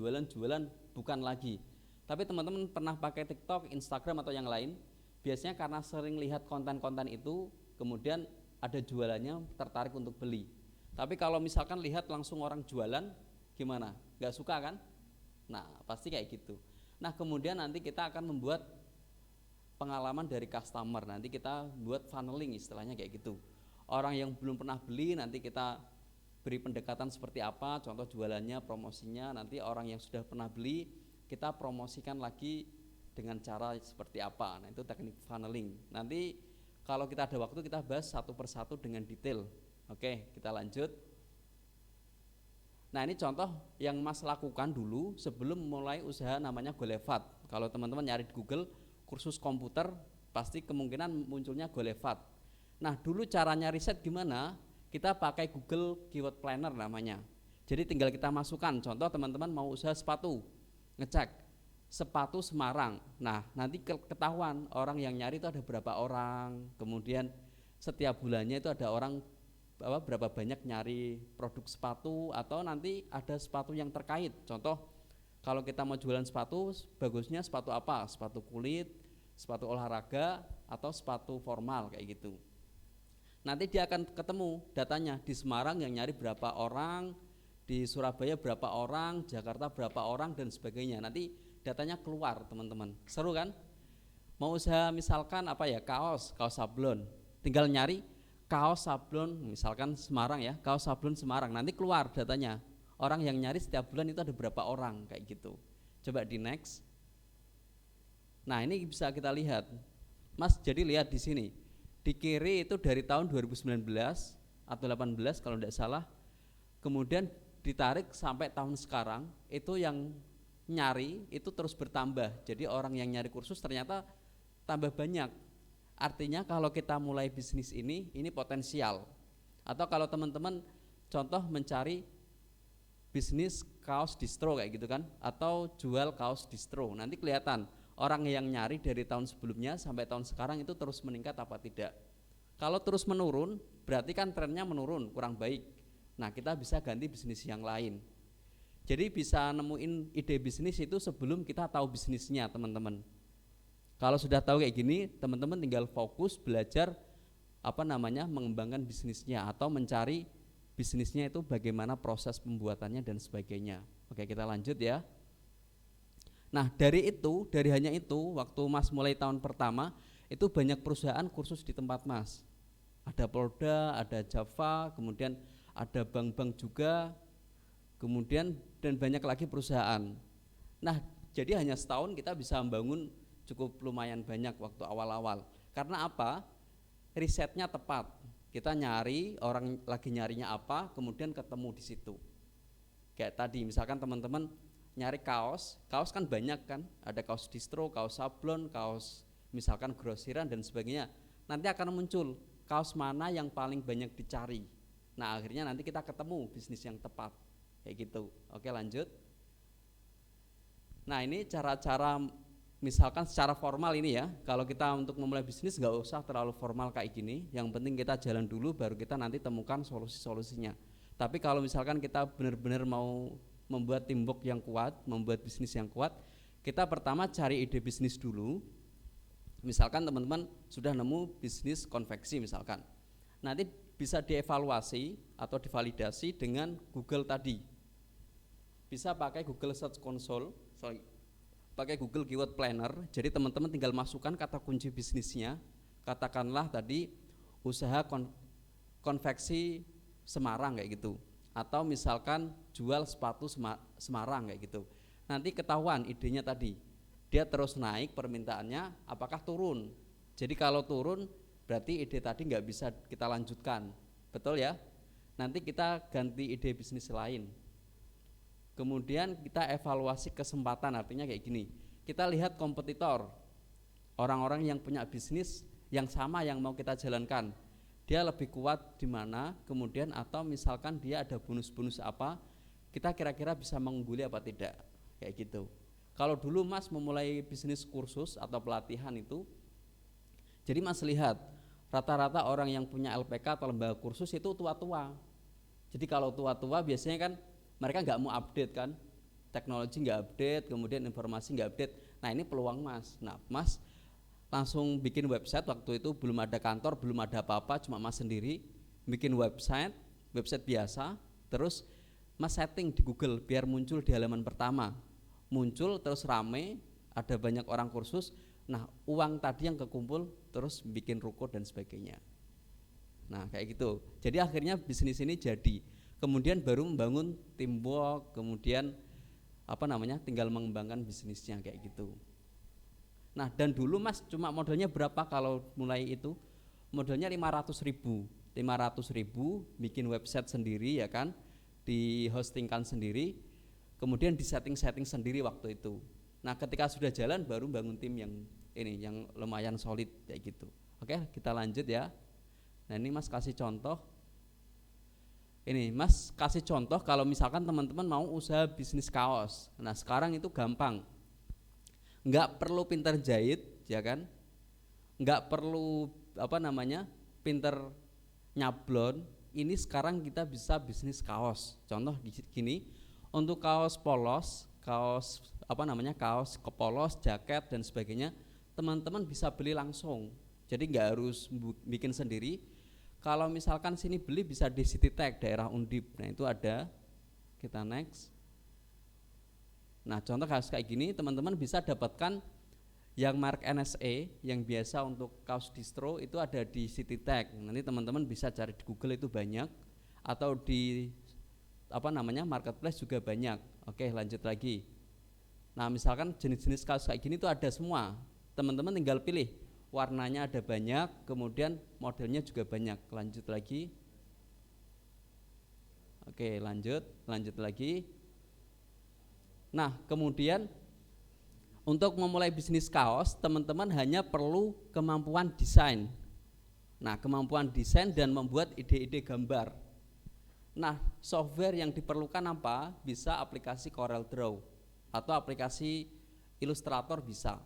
bukan lagi. Tapi teman-teman pernah pakai TikTok, Instagram atau yang lain, biasanya karena sering lihat konten-konten itu, kemudian ada jualannya, tertarik untuk beli. Tapi kalau misalkan lihat langsung orang jualan, gimana? Gak suka kan? Nah, pasti kayak gitu. Nah, kemudian nanti kita akan membuat pengalaman dari customer. Nanti kita buat funneling istilahnya kayak gitu. Orang yang belum pernah beli nanti kita beri pendekatan seperti apa, contoh jualannya, promosinya. Nanti orang yang sudah pernah beli kita promosikan lagi dengan cara seperti apa. Nah, itu teknik funneling. Nanti kalau kita ada waktu kita bahas satu persatu dengan detail. Oke, kita lanjut. Nah, ini contoh yang Mas lakukan dulu sebelum mulai usaha namanya Golevat. Kalau teman-teman nyari di Google kursus komputer, pasti kemungkinan munculnya Golevat. Nah, dulu caranya riset gimana? Kita pakai Google Keyword Planner namanya. Jadi tinggal kita masukkan, contoh teman-teman mau usaha sepatu, ngecek sepatu Semarang. Nah, nanti ketahuan orang yang nyari itu ada berapa orang, kemudian setiap bulannya itu ada orang berapa banyak nyari produk sepatu, atau nanti ada sepatu yang terkait. Contoh kalau kita mau jualan sepatu, bagusnya sepatu apa? Sepatu kulit, sepatu olahraga, atau sepatu formal kayak gitu. Nanti dia akan ketemu datanya di Semarang yang nyari berapa orang, di Surabaya berapa orang, Jakarta berapa orang dan sebagainya. Nanti datanya keluar, teman-teman. Seru kan? Mau usaha misalkan apa ya, kaos sablon. Tinggal nyari kaos sablon misalkan Semarang ya, kaos sablon Semarang. Nanti keluar datanya. Orang yang nyari setiap bulan itu ada berapa orang kayak gitu. Coba di next. Nah, ini bisa kita lihat. Mas, jadi lihat di sini. Di kiri itu dari tahun 2019 atau 18 kalau tidak salah. Kemudian ditarik sampai tahun sekarang, itu yang nyari itu terus bertambah. Jadi orang yang nyari kursus ternyata tambah banyak. Artinya kalau kita mulai bisnis ini potensial. Atau kalau teman-teman contoh mencari bisnis kaos distro kayak gitu kan, atau jual kaos distro, nanti kelihatan orang yang nyari dari tahun sebelumnya sampai tahun sekarang itu terus meningkat apa tidak. Kalau terus menurun berarti kan trennya menurun, kurang baik. Nah, kita bisa ganti bisnis yang lain. Jadi bisa nemuin ide bisnis itu sebelum kita tahu bisnisnya, teman-teman. Kalau sudah tahu kayak gini, teman-teman tinggal fokus belajar mengembangkan bisnisnya atau mencari bisnisnya itu bagaimana proses pembuatannya dan sebagainya. Oke, kita lanjut ya. Nah, dari hanya itu, waktu Mas mulai tahun pertama, itu banyak perusahaan kursus di tempat Mas. Ada Polda, ada Java, kemudian ada bank-bank juga, kemudian dan banyak lagi perusahaan. Nah, jadi hanya setahun kita bisa membangun cukup lumayan banyak waktu awal-awal. Karena apa? Risetnya tepat. Kita nyari, orang lagi nyarinya apa, kemudian ketemu di situ. Kayak tadi, misalkan teman-teman nyari kaos kan banyak kan, ada kaos distro, kaos sablon, kaos misalkan grosiran dan sebagainya. Nanti akan muncul kaos mana yang paling banyak dicari. Nah, akhirnya nanti kita ketemu bisnis yang tepat kayak gitu. Oke, lanjut. Nah, ini cara-cara misalkan secara formal ini ya, kalau kita untuk memulai bisnis nggak usah terlalu formal kayak gini, yang penting kita jalan dulu baru kita nanti temukan solusi-solusinya. Tapi kalau misalkan kita benar-benar mau membuat teamwork yang kuat, membuat bisnis yang kuat, kita pertama cari ide bisnis dulu. Misalkan teman-teman sudah nemu bisnis konveksi misalkan, nanti bisa dievaluasi atau divalidasi dengan Google tadi. Bisa pakai Google Search Console, pakai Google Keyword Planner. Jadi teman-teman tinggal masukkan kata kunci bisnisnya, katakanlah tadi usaha konveksi Semarang kayak gitu, atau misalkan jual sepatu Semarang kayak gitu. Nanti ketahuan idenya tadi, dia terus naik permintaannya apakah turun. Jadi kalau turun berarti ide tadi nggak bisa kita lanjutkan, betul ya. Nanti kita ganti ide bisnis lain. Kemudian kita evaluasi kesempatan, artinya kayak gini, kita lihat kompetitor, orang-orang yang punya bisnis yang sama yang mau kita jalankan, dia lebih kuat di mana, kemudian atau misalkan dia ada bonus-bonus apa, kita kira-kira bisa mengungguli apa tidak, kayak gitu. Kalau dulu Mas memulai bisnis kursus atau pelatihan itu, jadi Mas lihat rata-rata orang yang punya LPK atau lembaga kursus itu tua-tua. Jadi kalau tua-tua biasanya kan mereka nggak mau update kan, teknologi nggak update, kemudian informasi nggak update. Nah ini peluang Mas. Nah Mas langsung bikin website, waktu itu belum ada kantor, belum ada apa-apa, cuma Mas sendiri bikin website biasa, terus Mas setting di Google biar muncul di halaman pertama, muncul terus rame, ada banyak orang kursus. Nah uang tadi yang kekumpul terus bikin ruko dan sebagainya. Nah kayak gitu. Jadi akhirnya bisnis ini jadi. Kemudian baru membangun teamwork, kemudian tinggal mengembangkan bisnisnya kayak gitu. Nah dan dulu Mas cuma modalnya berapa kalau mulai itu? Modalnya 500.000 bikin website sendiri ya kan, di hostingkan sendiri, kemudian di setting sendiri waktu itu. Nah ketika sudah jalan baru bangun tim yang lumayan solid kayak gitu. Oke, kita lanjut ya. Nah ini Mas kasih contoh. Ini Mas kasih contoh kalau misalkan teman-teman mau usaha bisnis kaos. Nah sekarang itu gampang, nggak perlu pintar jahit ya kan, nggak perlu pintar nyablon. Ini sekarang kita bisa bisnis kaos. Contoh gini, untuk kaos polos, kaos kepolos, jaket dan sebagainya, teman-teman bisa beli langsung. Jadi nggak harus bikin sendiri. Kalau misalkan sini beli bisa di City Tag daerah Undip. Nah itu ada, kita next. Nah contoh kaos kayak gini teman-teman bisa dapatkan yang mark NSE yang biasa untuk kaos distro itu ada di City Tag. Nanti teman-teman bisa cari di Google itu banyak, atau di marketplace juga banyak. Oke lanjut lagi. Nah misalkan jenis-jenis kaos kayak gini itu ada semua. Teman-teman tinggal pilih, warnanya ada banyak, kemudian modelnya juga banyak. Lanjut lagi. Oke lanjut lagi. Nah kemudian untuk memulai bisnis kaos teman-teman hanya perlu kemampuan desain. Nah kemampuan desain dan membuat ide-ide gambar. Nah software yang diperlukan apa? Bisa aplikasi Corel Draw atau aplikasi Illustrator bisa,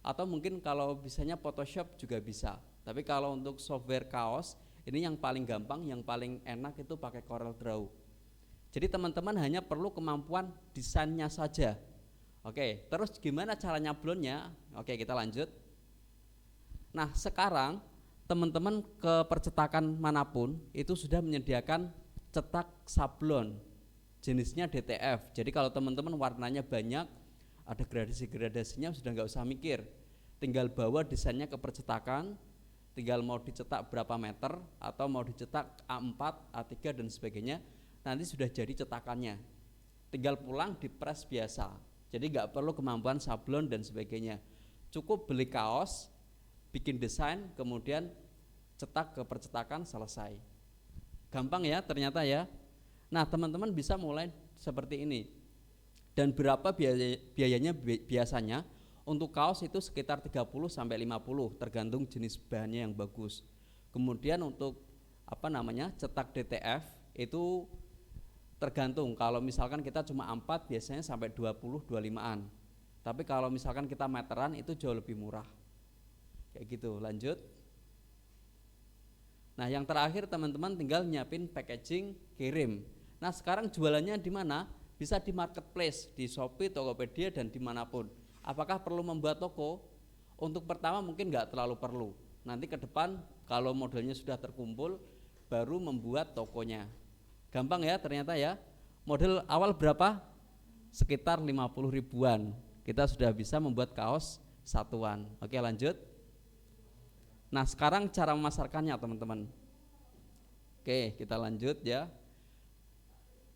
atau mungkin kalau bisanya Photoshop juga bisa. Tapi kalau untuk software kaos ini yang paling gampang, yang paling enak itu pakai Corel Draw. Jadi teman-teman hanya perlu kemampuan desainnya saja. Oke, terus gimana cara nyablonnya? Oke, kita lanjut. Nah sekarang teman-teman ke percetakan manapun itu sudah menyediakan cetak sablon, jenisnya DTF. Jadi kalau teman-teman warnanya banyak, ada gradasi-gradasinya, sudah nggak usah mikir, tinggal bawa desainnya ke percetakan, tinggal mau dicetak berapa meter atau mau dicetak A4, A3 dan sebagainya, nanti sudah jadi cetakannya, tinggal pulang di press biasa. Jadi nggak perlu kemampuan sablon dan sebagainya, cukup beli kaos, bikin desain, kemudian cetak ke percetakan, selesai. Gampang ya ternyata ya. Nah teman-teman bisa mulai seperti ini. Dan berapa biayanya biasanya? Untuk kaos itu sekitar 30-50 tergantung jenis bahannya yang bagus. Kemudian untuk cetak DTF itu tergantung, kalau misalkan kita cuma 4 biasanya sampai 20-25an. Tapi kalau misalkan kita meteran itu jauh lebih murah. Kayak gitu, lanjut. Nah, yang terakhir teman-teman tinggal nyiapin packaging, kirim. Nah, sekarang jualannya di mana? Bisa di marketplace, di Shopee, Tokopedia, dan dimanapun. Apakah perlu membuat toko? Untuk pertama mungkin nggak terlalu perlu. Nanti ke depan kalau modelnya sudah terkumpul, baru membuat tokonya. Gampang ya ternyata ya. Model awal berapa? Sekitar 50 ribuan. Kita sudah bisa membuat kaos satuan. Oke, lanjut. Nah, sekarang cara memasarkannya teman-teman. Oke, kita lanjut ya.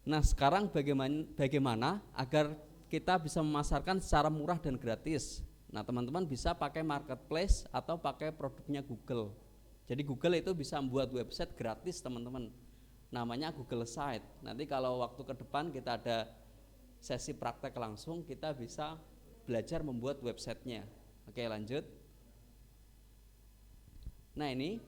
Nah, sekarang bagaimana agar kita bisa memasarkan secara murah dan gratis? Nah, teman-teman bisa pakai marketplace atau pakai produknya Google. Jadi Google itu bisa membuat website gratis teman-teman. Namanya Google Site. Nanti kalau waktu ke depan kita ada sesi praktek langsung, kita bisa belajar membuat websitenya. Oke, lanjut. Nah, ini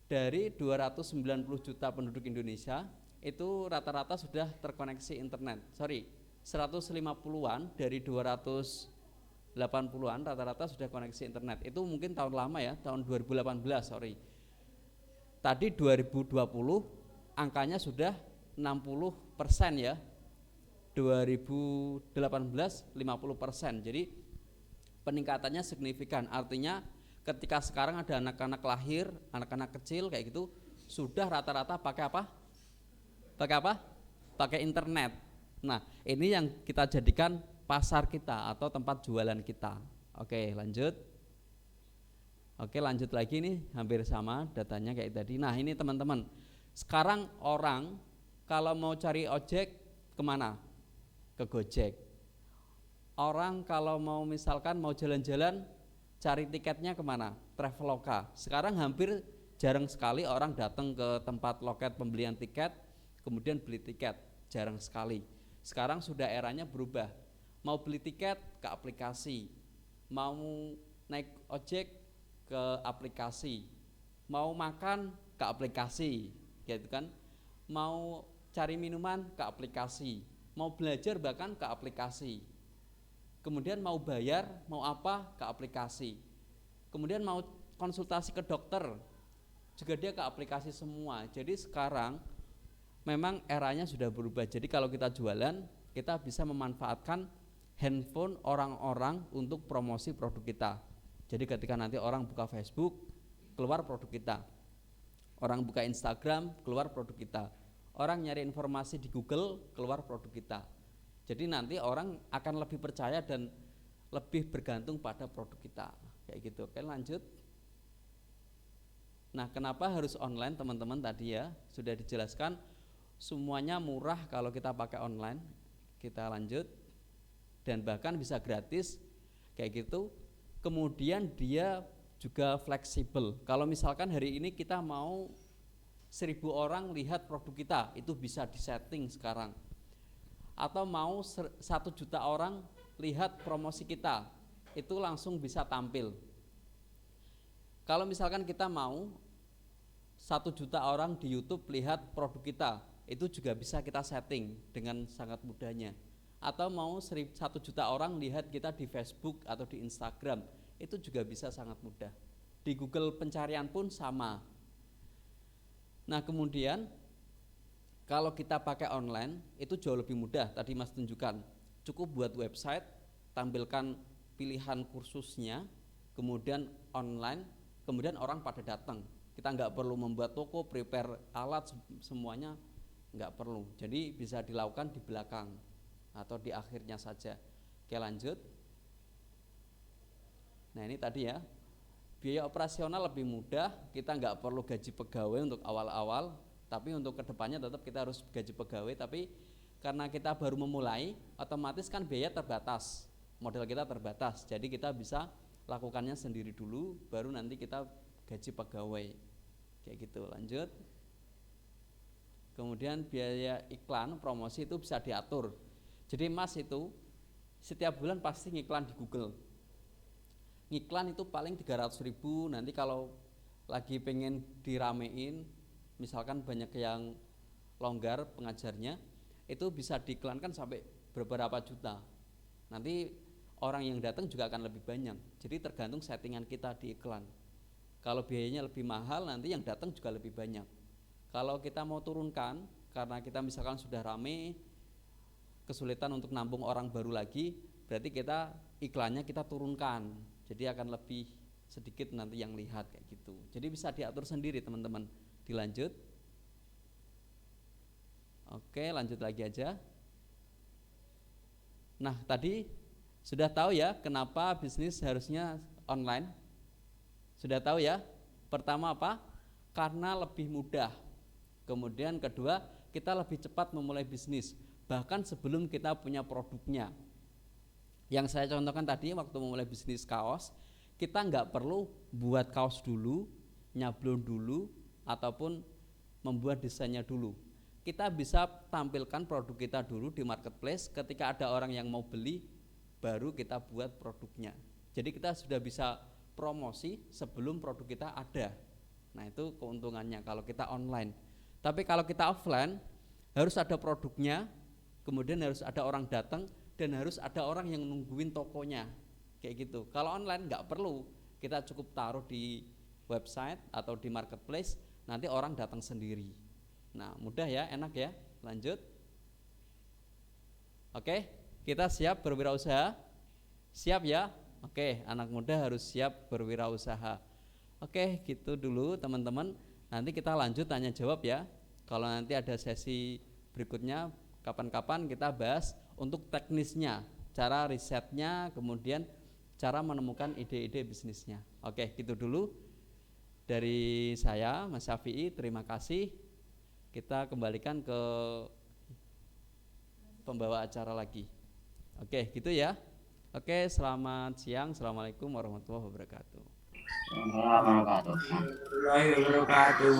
dari 290 juta penduduk Indonesia itu rata-rata sudah terkoneksi internet. 150-an dari 280-an rata-rata sudah koneksi internet. Itu mungkin tahun lama ya, tahun 2018, Tadi 2020 angkanya sudah 60% ya. 2018 50%. Jadi peningkatannya signifikan. Artinya ketika sekarang ada anak-anak lahir, anak-anak kecil kayak gitu, sudah rata-rata pakai apa? Pakai internet. Nah, ini yang kita jadikan pasar kita atau tempat jualan kita. Oke, lanjut. Oke, lanjut lagi nih, hampir sama datanya kayak tadi. Nah, ini teman-teman. Sekarang orang kalau mau cari ojek kemana? Ke Gojek. Orang kalau mau misalkan mau jalan-jalan cari tiketnya kemana? Traveloka. Sekarang hampir jarang sekali orang datang ke tempat loket pembelian tiket kemudian beli tiket, jarang sekali. Sekarang sudah eranya berubah. Mau beli tiket ke aplikasi, mau naik ojek ke aplikasi, mau makan ke aplikasi, gitu kan? Mau cari minuman ke aplikasi, mau belajar bahkan ke aplikasi. Kemudian mau bayar, mau apa ke aplikasi. Kemudian mau konsultasi ke dokter, juga dia ke aplikasi semua. Jadi sekarang memang eranya sudah berubah. Jadi kalau kita jualan, kita bisa memanfaatkan handphone orang-orang untuk promosi produk kita. Jadi ketika nanti orang buka Facebook, keluar produk kita. Orang buka Instagram, keluar produk kita. Orang nyari informasi di Google, keluar produk kita. Jadi nanti orang akan lebih percaya dan lebih bergantung pada produk kita. Kayak gitu. Oke, lanjut. Nah, kenapa harus online teman-teman tadi ya? Sudah dijelaskan semuanya murah kalau kita pakai online. Kita lanjut. Dan bahkan bisa gratis kayak gitu. Kemudian dia juga fleksibel. Kalau misalkan hari ini kita mau 1000 orang lihat produk kita, itu bisa disetting sekarang. Atau mau 1 juta orang lihat promosi kita, itu langsung bisa tampil. Kalau misalkan kita mau 1 juta orang di YouTube lihat produk kita, itu juga bisa kita setting dengan sangat mudahnya. Atau mau 1 juta orang lihat kita di Facebook atau di Instagram, itu juga bisa sangat mudah. Di Google pencarian pun sama. Nah, kemudian kalau kita pakai online itu jauh lebih mudah. Tadi Mas tunjukkan, cukup buat website, tampilkan pilihan kursusnya, kemudian online, kemudian orang pada datang. Kita nggak perlu membuat toko, prepare alat, semuanya nggak perlu. Jadi bisa dilakukan di belakang atau di akhirnya saja. Oke, lanjut. Nah, ini tadi ya, biaya operasional lebih mudah. Kita nggak perlu gaji pegawai untuk awal-awal. Tapi untuk kedepannya tetap kita harus gaji pegawai, tapi karena kita baru memulai, otomatis kan biaya terbatas, modal kita terbatas, jadi kita bisa lakukannya sendiri dulu, baru nanti kita gaji pegawai, kayak gitu. Lanjut. Kemudian biaya iklan, promosi itu bisa diatur. Jadi Mas itu setiap bulan pasti ngiklan di Google. Ngiklan itu paling 300.000, nanti kalau lagi pengen diramein, misalkan banyak yang longgar pengajarnya, itu bisa diiklankan sampai beberapa juta. Nanti orang yang datang juga akan lebih banyak. Jadi tergantung settingan kita di iklan. Kalau biayanya lebih mahal, nanti yang datang juga lebih banyak. Kalau kita mau turunkan, karena kita misalkan sudah rame, kesulitan untuk nampung orang baru lagi, berarti kita iklannya kita turunkan. Jadi akan lebih sedikit nanti yang lihat kayak gitu. Jadi bisa diatur sendiri teman-teman. Dilanjut. Oke, lanjut lagi aja. Nah, tadi sudah tahu ya kenapa bisnis harusnya online? Sudah tahu ya? Pertama apa? Karena lebih mudah. Kemudian kedua, kita lebih cepat memulai bisnis, bahkan sebelum kita punya produknya. Yang saya contohkan tadi waktu memulai bisnis kaos, kita nggak perlu buat kaos dulu, nyablon dulu, ataupun membuat desainnya dulu. Kita bisa tampilkan produk kita dulu di marketplace, ketika ada orang yang mau beli, baru kita buat produknya. Jadi kita sudah bisa promosi sebelum produk kita ada. Nah, itu keuntungannya kalau kita online. Tapi kalau kita offline, harus ada produknya, kemudian harus ada orang datang, dan harus ada orang yang nungguin tokonya, kayak gitu. Kalau online nggak perlu, kita cukup taruh di website atau di marketplace, nanti orang datang sendiri. Nah, mudah ya, enak ya. Lanjut. Oke, kita siap berwirausaha? Siap ya? Oke, anak muda harus siap berwirausaha. Oke, gitu dulu teman-teman. Nanti kita lanjut tanya jawab ya. Kalau nanti ada sesi berikutnya, kapan-kapan kita bahas untuk teknisnya, cara risetnya, kemudian cara menemukan ide-ide bisnisnya. Oke, gitu dulu dari saya, Mas Syafi'i. Terima kasih. Kita kembalikan ke pembawa acara lagi. Oke, gitu ya. Oke, selamat siang. Assalamualaikum warahmatullahi wabarakatuh. Warahmatullahi wabarakatuh.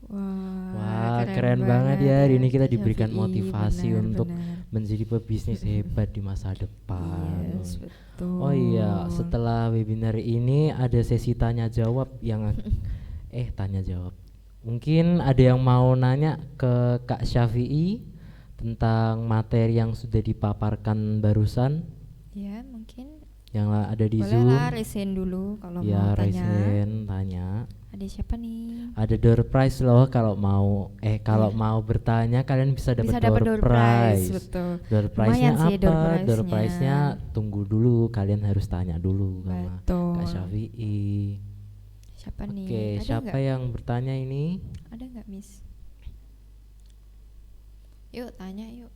Wah, keren banget ya. Hari ini kita diberikan Syafi'i, motivasi benar, untuk benar. menjadi pebisnis hebat di masa depan. Yes, betul. Oh iya, setelah webinar ini ada sesi tanya jawab yang tanya jawab. Mungkin ada yang mau nanya ke Kak Syafi'i tentang materi yang sudah dipaparkan barusan Ya, mungkin yang ada di boleh Zoom. lah resen dulu kalau Ya, mau tanya. resen tanya. Ada siapa nih? Ada door prize loh kalau mau mau bertanya kalian bisa dapat door prize. Betul. Door prize-nya Lumayan sih apa? door Door prize-nya. prize-nya tunggu dulu, kalian harus tanya dulu sama Betul. Kak Syafi'i. Siapa nih? Oke, Ada siapa nggak? yang bertanya ini? Ada nggak, Miss? Yuk tanya yuk.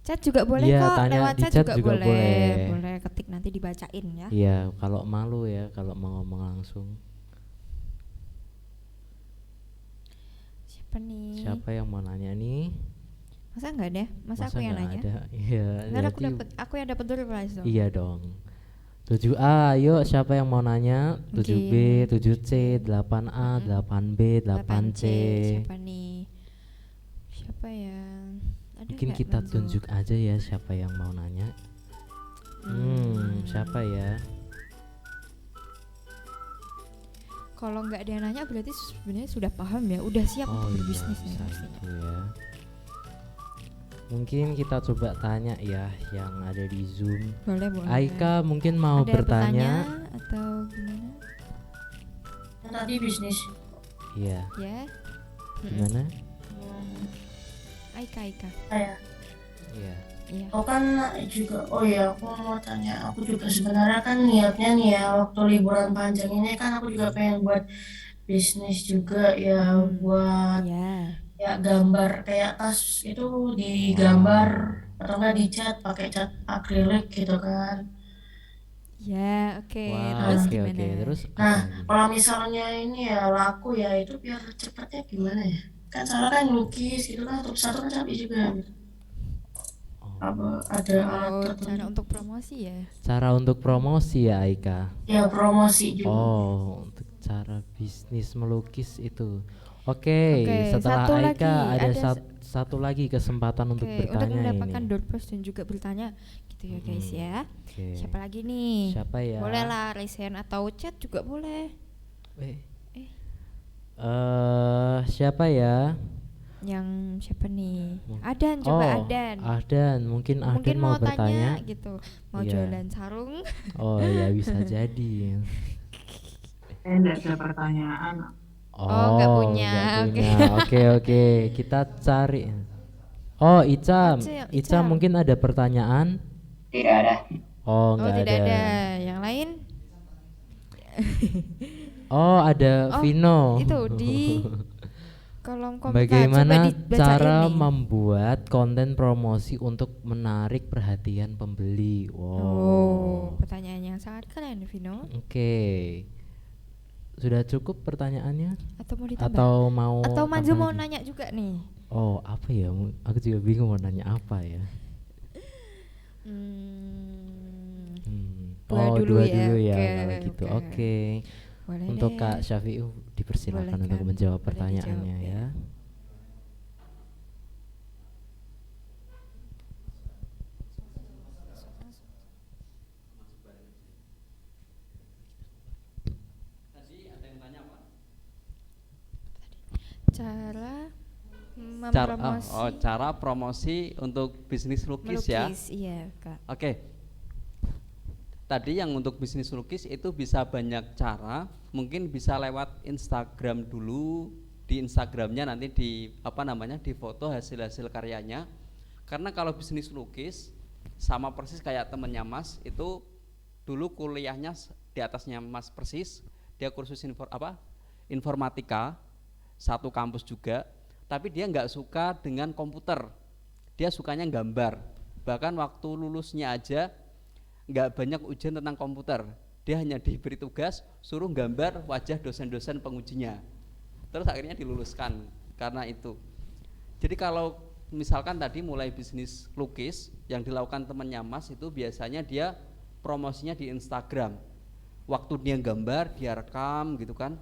Chat juga boleh Iya, kok, tanya lewat di chat chat juga, juga boleh. Boleh ketik nanti dibacain ya. Iya, kalau malu ya kalau mau ngomong langsung. Siapa nih? Siapa yang mau nanya nih? Masa nggak ada? Masa aku yang nggak nanya? ada? Iya, Ntar berarti- aku yang dapat door prize dong. Iya dong. 7A, yuk siapa yang mau nanya? 7B, 7C, 8A, 8B, 8C. Siapa nih? Siapa ya? Ada Mungkin nggak kita Manzo? tunjuk aja ya siapa yang mau nanya. Siapa ya? Kalau nggak ada yang nanya berarti sebenarnya sudah paham ya, udah siap Oh untuk iya, berbisnis nih bisa pastinya. gitu ya. Mungkin kita coba tanya ya yang ada di Zoom. Boleh, boleh. Aika mungkin mau Ada bertanya. atau gimana? Tadi bisnis. Iya. Ya. Gimana? Aika. Saya. Iya. Iya. Oh kan juga, oh ya aku mau tanya, aku juga sebenarnya kan niatnya nih ya waktu liburan panjang ini kan aku juga pengen buat bisnis juga ya buat Ya. kayak gambar kayak tas itu digambar atau enggak dicat pakai cat akrilik gitu kan. Ya, oke. Wah, Terus oke gimana? oke. Terus apa Nah, lagi? kalau misalnya ini ya laku ya itu biar cepatnya gimana ya? Kan salah kan lukis itu kan untuk satu kan capek juga gitu. Apa ada alat Oh, tertentu? cara untuk promosi ya? Cara untuk promosi ya Aika. Ya promosi juga. Oh, untuk cara bisnis melukis itu. Oke, Oke, setelah satu Aika lagi, ada ada satu lagi kesempatan untuk Oke, untuk bertanya mendapatkan ini. door prize dan juga bertanya gitu ya guys ya. Oke. Siapa lagi nih? Siapa ya? Boleh lah raise hand atau chat juga boleh. Eh, Eh. Siapa ya? Yang siapa nih? Adan, coba Adan. Ahdan, mungkin Mungkin mau mau bertanya. tanya gitu, mau Iya. jualan sarung. Oh ya bisa jadi. Enggak ada pertanyaan. Oh, nggak punya, nggak oke. punya. Oke, kita cari. Oh, Ica, Ica, Ica Ica. mungkin ada pertanyaan? Tidak ada. Oh, Oh, nggak tidak ada. ada. Yang lain? Oh, ada Oh, Vino. itu di kolom komentar. Bagaimana Coba dibacain cara nih. membuat konten promosi untuk menarik perhatian pembeli? Wow. Oh, pertanyaan yang sangat keren, Vino. Oke. Sudah cukup pertanyaannya? Atau mau ditambah? Atau mau Manju tambah mau lagi? nanya juga nih. Oh, apa ya? Aku juga bingung mau nanya apa ya. Dua Oh, dulu dua ya. dulu ya Oke, kalau gitu. oke. Oke. Boleh Untuk deh. Kak Syafiu dipersilakan Boleh untuk kan? menjawab Boleh pertanyaannya dijawab, ya. Cara Cara promosi untuk bisnis lukis ya. melukis, iya Kak. Oke. Tadi yang untuk bisnis lukis itu bisa banyak cara, mungkin bisa lewat Instagram dulu. Di Instagramnya nanti di foto hasil-hasil karyanya. Karena kalau bisnis lukis sama persis kayak temennya Mas, itu dulu kuliahnya di atasnya Mas persis, dia kursus informatika, satu kampus juga, tapi dia nggak suka dengan komputer, dia sukanya gambar. Bahkan waktu lulusnya aja nggak banyak ujian tentang komputer, dia hanya diberi tugas suruh gambar wajah dosen-dosen pengujinya, terus akhirnya diluluskan karena itu. Jadi kalau misalkan tadi mulai bisnis lukis yang dilakukan temannya Mas itu biasanya dia promosinya di Instagram, waktu dia gambar dia rekam gitu kan,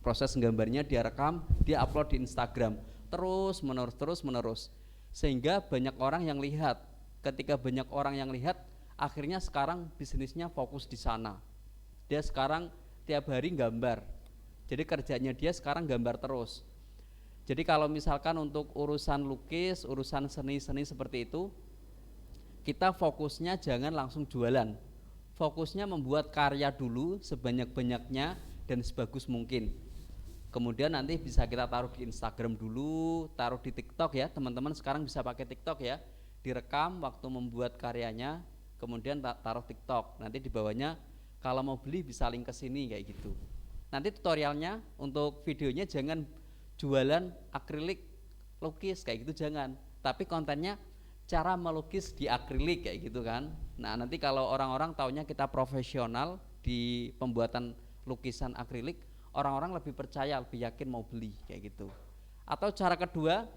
proses gambarnya dia rekam, dia upload di Instagram terus menerus, sehingga banyak orang yang lihat. Ketika banyak orang yang lihat, akhirnya sekarang bisnisnya fokus di sana. Dia sekarang tiap hari gambar, jadi kerjanya dia sekarang gambar terus. Jadi kalau misalkan untuk urusan lukis, urusan seni-seni seperti itu, kita fokusnya jangan langsung jualan, fokusnya membuat karya dulu sebanyak-banyaknya dan sebagus mungkin. Kemudian nanti bisa kita taruh di Instagram dulu, taruh di TikTok ya, teman-teman sekarang bisa pakai TikTok ya, direkam waktu membuat karyanya, kemudian taruh TikTok, nanti di bawahnya kalau mau beli bisa link ke sini kayak gitu. Nanti tutorialnya untuk videonya jangan jualan akrilik lukis kayak gitu, jangan, tapi kontennya cara melukis di akrilik kayak gitu kan. Nah nanti kalau orang-orang taunya kita profesional di pembuatan lukisan akrilik, orang-orang lebih percaya, lebih yakin mau beli kayak gitu. Atau cara kedua,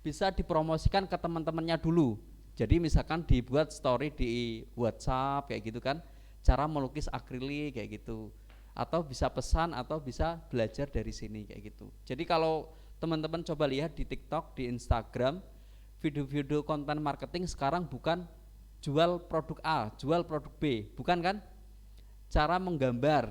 bisa dipromosikan ke teman-temannya dulu. Jadi misalkan dibuat story di WhatsApp kayak gitu kan, cara melukis akrilik kayak gitu. Atau bisa pesan atau bisa belajar dari sini kayak gitu. Jadi kalau teman-teman coba lihat di TikTok, di Instagram, video-video konten marketing sekarang bukan jual produk A, jual produk B, bukan kan? Cara menggambar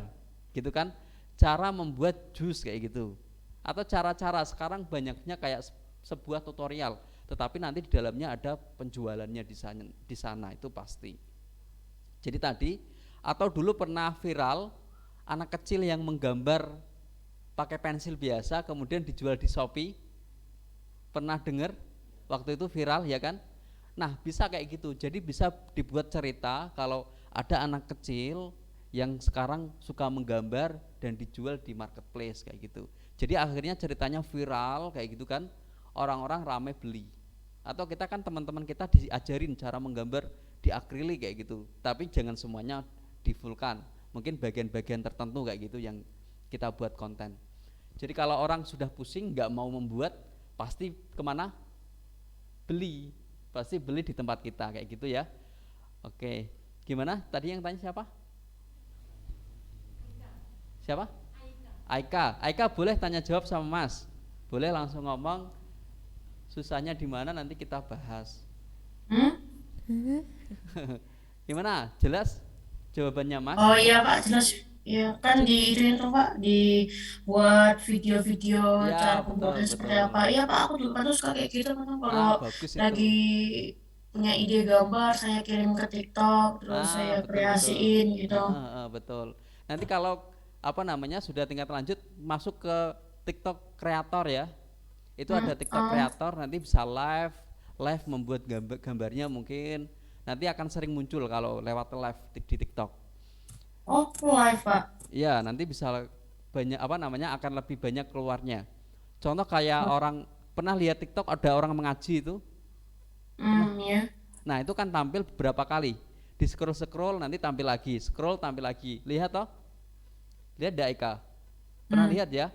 gitu kan, cara membuat jus kayak gitu, atau cara-cara sekarang banyaknya kayak sebuah tutorial, tetapi nanti di dalamnya ada penjualannya di sana itu pasti. Jadi tadi, atau dulu pernah viral anak kecil yang menggambar pakai pensil biasa kemudian dijual di Shopee, pernah dengar? Waktu itu viral ya kan. Nah bisa kayak gitu, jadi bisa dibuat cerita kalau ada anak kecil yang sekarang suka menggambar dan dijual di marketplace kayak gitu. Jadi akhirnya ceritanya viral kayak gitu kan, orang-orang rame beli. Atau kita kan teman-teman kita diajarin cara menggambar di akrilik kayak gitu, tapi jangan semuanya di fullkan, mungkin bagian-bagian tertentu kayak gitu yang kita buat konten. Jadi kalau orang sudah pusing nggak mau membuat, pasti kemana? Beli, pasti beli di tempat kita kayak gitu ya. Oke, gimana? Tadi yang tanya siapa? Siapa? Aika. Aika boleh tanya jawab sama Mas. Boleh langsung ngomong. Susahnya di mana nanti kita bahas. Gimana? Jelas jawabannya Mas? Oh iya Pak, jelas. Ya kan di itu Pak, dibuat video-video Ya, cara betul, pembuatan seperti betul. apa. Iya Pak, aku dulu kan tuh suka kayak gitu kan kalau Bagus itu. lagi punya ide gambar saya kirim ke TikTok terus saya Betul, betul. kreasiin gitu. Betul. Nanti kalau apa namanya sudah tingkat lanjut masuk ke TikTok kreator ya. Itu ada TikTok kreator, nanti bisa live membuat gambarnya mungkin nanti akan sering muncul kalau lewat live di TikTok. Oh, live Pak. Iya, nanti bisa banyak apa namanya akan lebih banyak keluarnya. Contoh kayak orang pernah lihat TikTok ada orang mengaji itu. Iya. Nah, itu kan tampil beberapa kali. Di scroll nanti tampil lagi, scroll tampil lagi. Lihat toh? Lihat enggak Eka? Pernah lihat ya?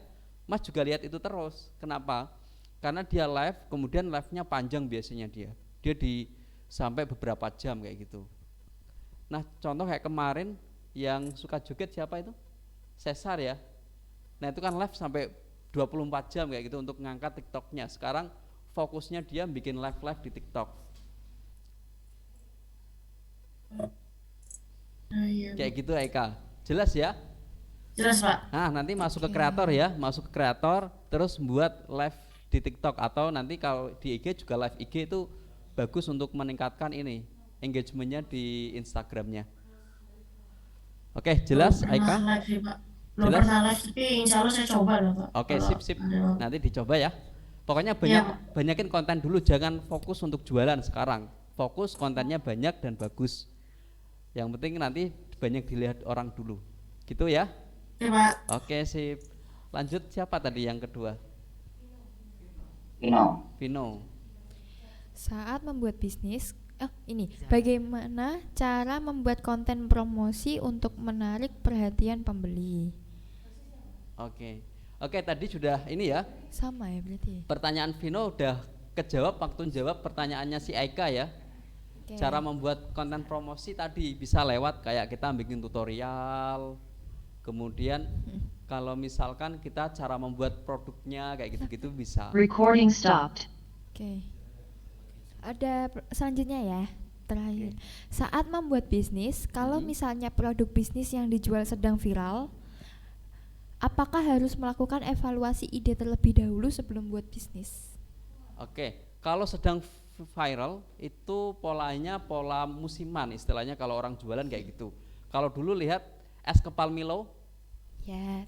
Mas juga lihat itu terus. Kenapa? Karena dia live, kemudian live-nya panjang biasanya dia. Dia di sampai beberapa jam kayak gitu. Nah, contoh kayak kemarin yang suka joget siapa itu? Cesar ya. Nah, itu kan live sampai 24 jam kayak gitu untuk ngangkat TikToknya. Sekarang fokusnya dia bikin live di TikTok. Kayak gitu Eka. Jelas ya? Jelas Pak. Nah, nanti masuk ke kreator ya, masuk ke kreator terus buat live di TikTok atau nanti kalau di IG juga live IG itu bagus untuk meningkatkan ini engagementnya di Instagramnya. Oke, jelas Aika? Belum pernah live tapi insya Allah saya coba loh Pak. Oke, sip. Nanti dicoba ya. Pokoknya banyakin konten dulu, jangan fokus untuk jualan sekarang. Fokus kontennya banyak dan bagus. Yang penting nanti banyak dilihat orang dulu. Gitu ya? Oke Pak. Oke, sip. Lanjut siapa tadi yang kedua? Vino. Saat membuat bisnis, bagaimana cara membuat konten promosi untuk menarik perhatian pembeli? Oke, tadi sudah ini ya. Sama ya berarti. Pertanyaan Vino udah kejawab waktu jawab pertanyaannya si Aika ya. Cara membuat konten promosi tadi bisa lewat kayak kita bikin tutorial. Kemudian kalau misalkan kita cara membuat produknya kayak gitu-gitu bisa. Recording stopped. Ada selanjutnya ya, terakhir. Saat membuat bisnis, kalau misalnya produk bisnis yang dijual sedang viral, apakah harus melakukan evaluasi ide terlebih dahulu sebelum buat bisnis? Kalau sedang viral itu polanya pola musiman, istilahnya kalau orang jualan kayak gitu. Kalau dulu lihat es kepal Milo.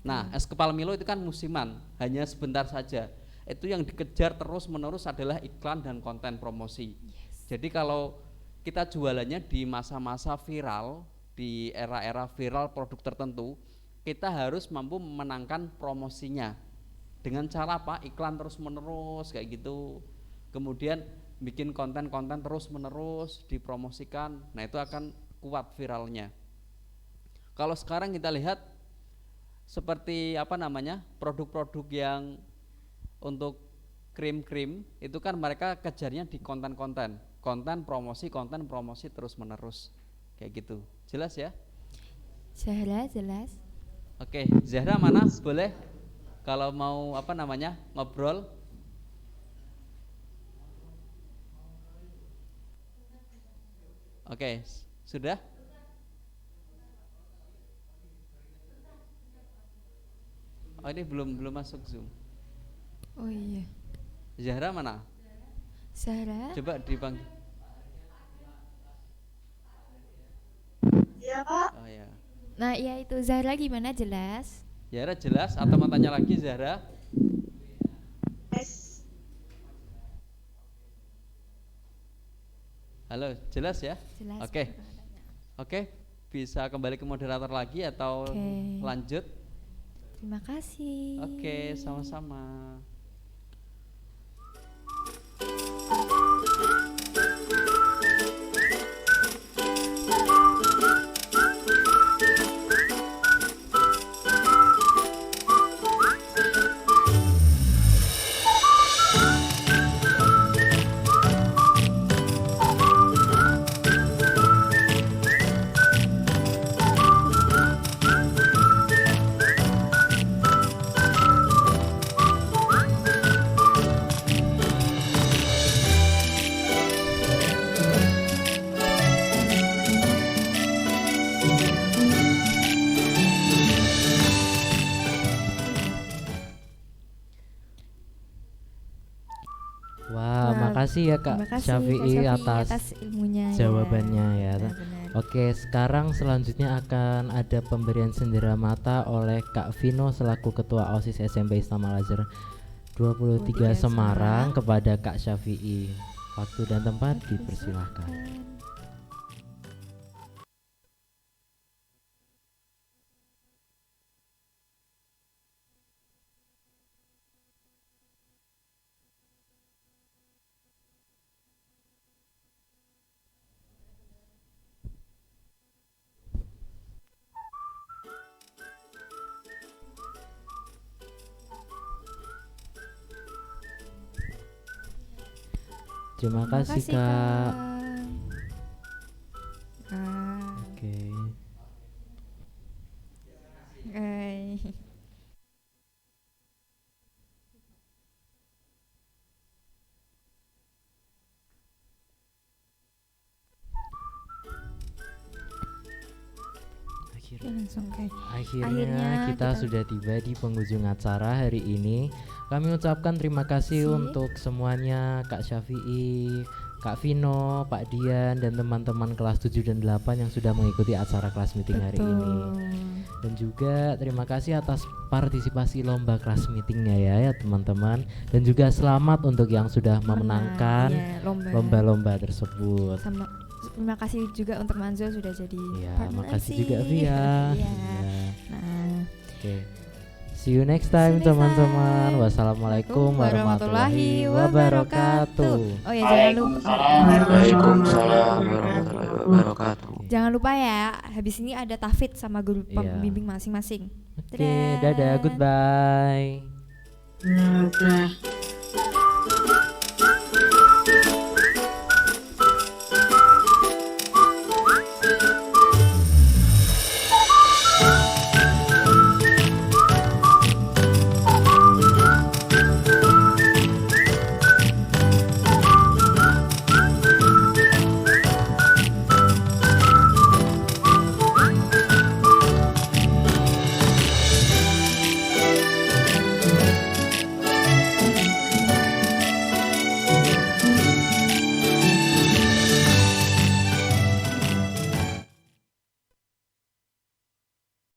Nah, es kepal Milo itu kan musiman, hanya sebentar saja. Itu yang dikejar terus menerus adalah iklan dan konten promosi. Jadi kalau kita jualannya di masa-masa viral, di era-era viral produk tertentu, kita harus mampu memenangkan promosinya. Dengan cara apa? Iklan terus menerus kayak gitu. Kemudian bikin konten-konten terus menerus dipromosikan. Nah, itu akan kuat viralnya. Kalau sekarang kita lihat seperti produk-produk yang untuk krim-krim itu kan mereka kejarnya di konten promosi terus menerus kayak gitu. Jelas ya? Jelas. Oke, Zahra mana boleh kalau mau ngobrol. Oke, sudah? Oh, ini belum masuk Zoom. Oh iya. Zahra mana? Zahra. Coba dipanggil. Iya Pak. Oh ya. Nah, iya itu Zahra gimana, jelas? Zahra jelas atau mau tanya lagi Zahra? Halo, jelas ya? Jelas. Oke, bisa kembali ke moderator lagi atau lanjut? Terima kasih. Oke, sama-sama. kasih ya Kak Terima kasih Syafi'i Kak atas ilmunya jawabannya ya. Benar-benar. Oke, sekarang selanjutnya akan ada pemberian sendera mata oleh Kak Vino selaku Ketua OSIS SMP Islam Al-Azhar 23 Semarang kepada Kak Syafi'i. Waktu dan tempat dipersilahkan. Terima kasih Kak. Oke. Akhirnya kita sudah tiba di penghujung acara hari ini. Kami ucapkan terima kasih untuk semuanya, Kak Syafi'i, Kak Vino, Pak Dian, dan teman-teman kelas 7 dan 8 yang sudah mengikuti acara kelas meeting hari ini. Dan juga terima kasih atas partisipasi lomba kelas meetingnya ya teman-teman. Dan juga selamat untuk yang sudah memenangkan lomba-lomba tersebut. Terima kasih juga untuk Manzul sudah jadi partner. Makasih juga Via. Nah, oke. See you next time teman-teman. Wassalamualaikum warahmatullahi wabarakatuh. Oh ya, jangan lupa. Waalaikumsalam warahmatullahi wabarakatuh. Jangan lupa ya, habis ini ada tahfidz sama guru pembimbing masing-masing. Oke, dadah, goodbye. Dadah.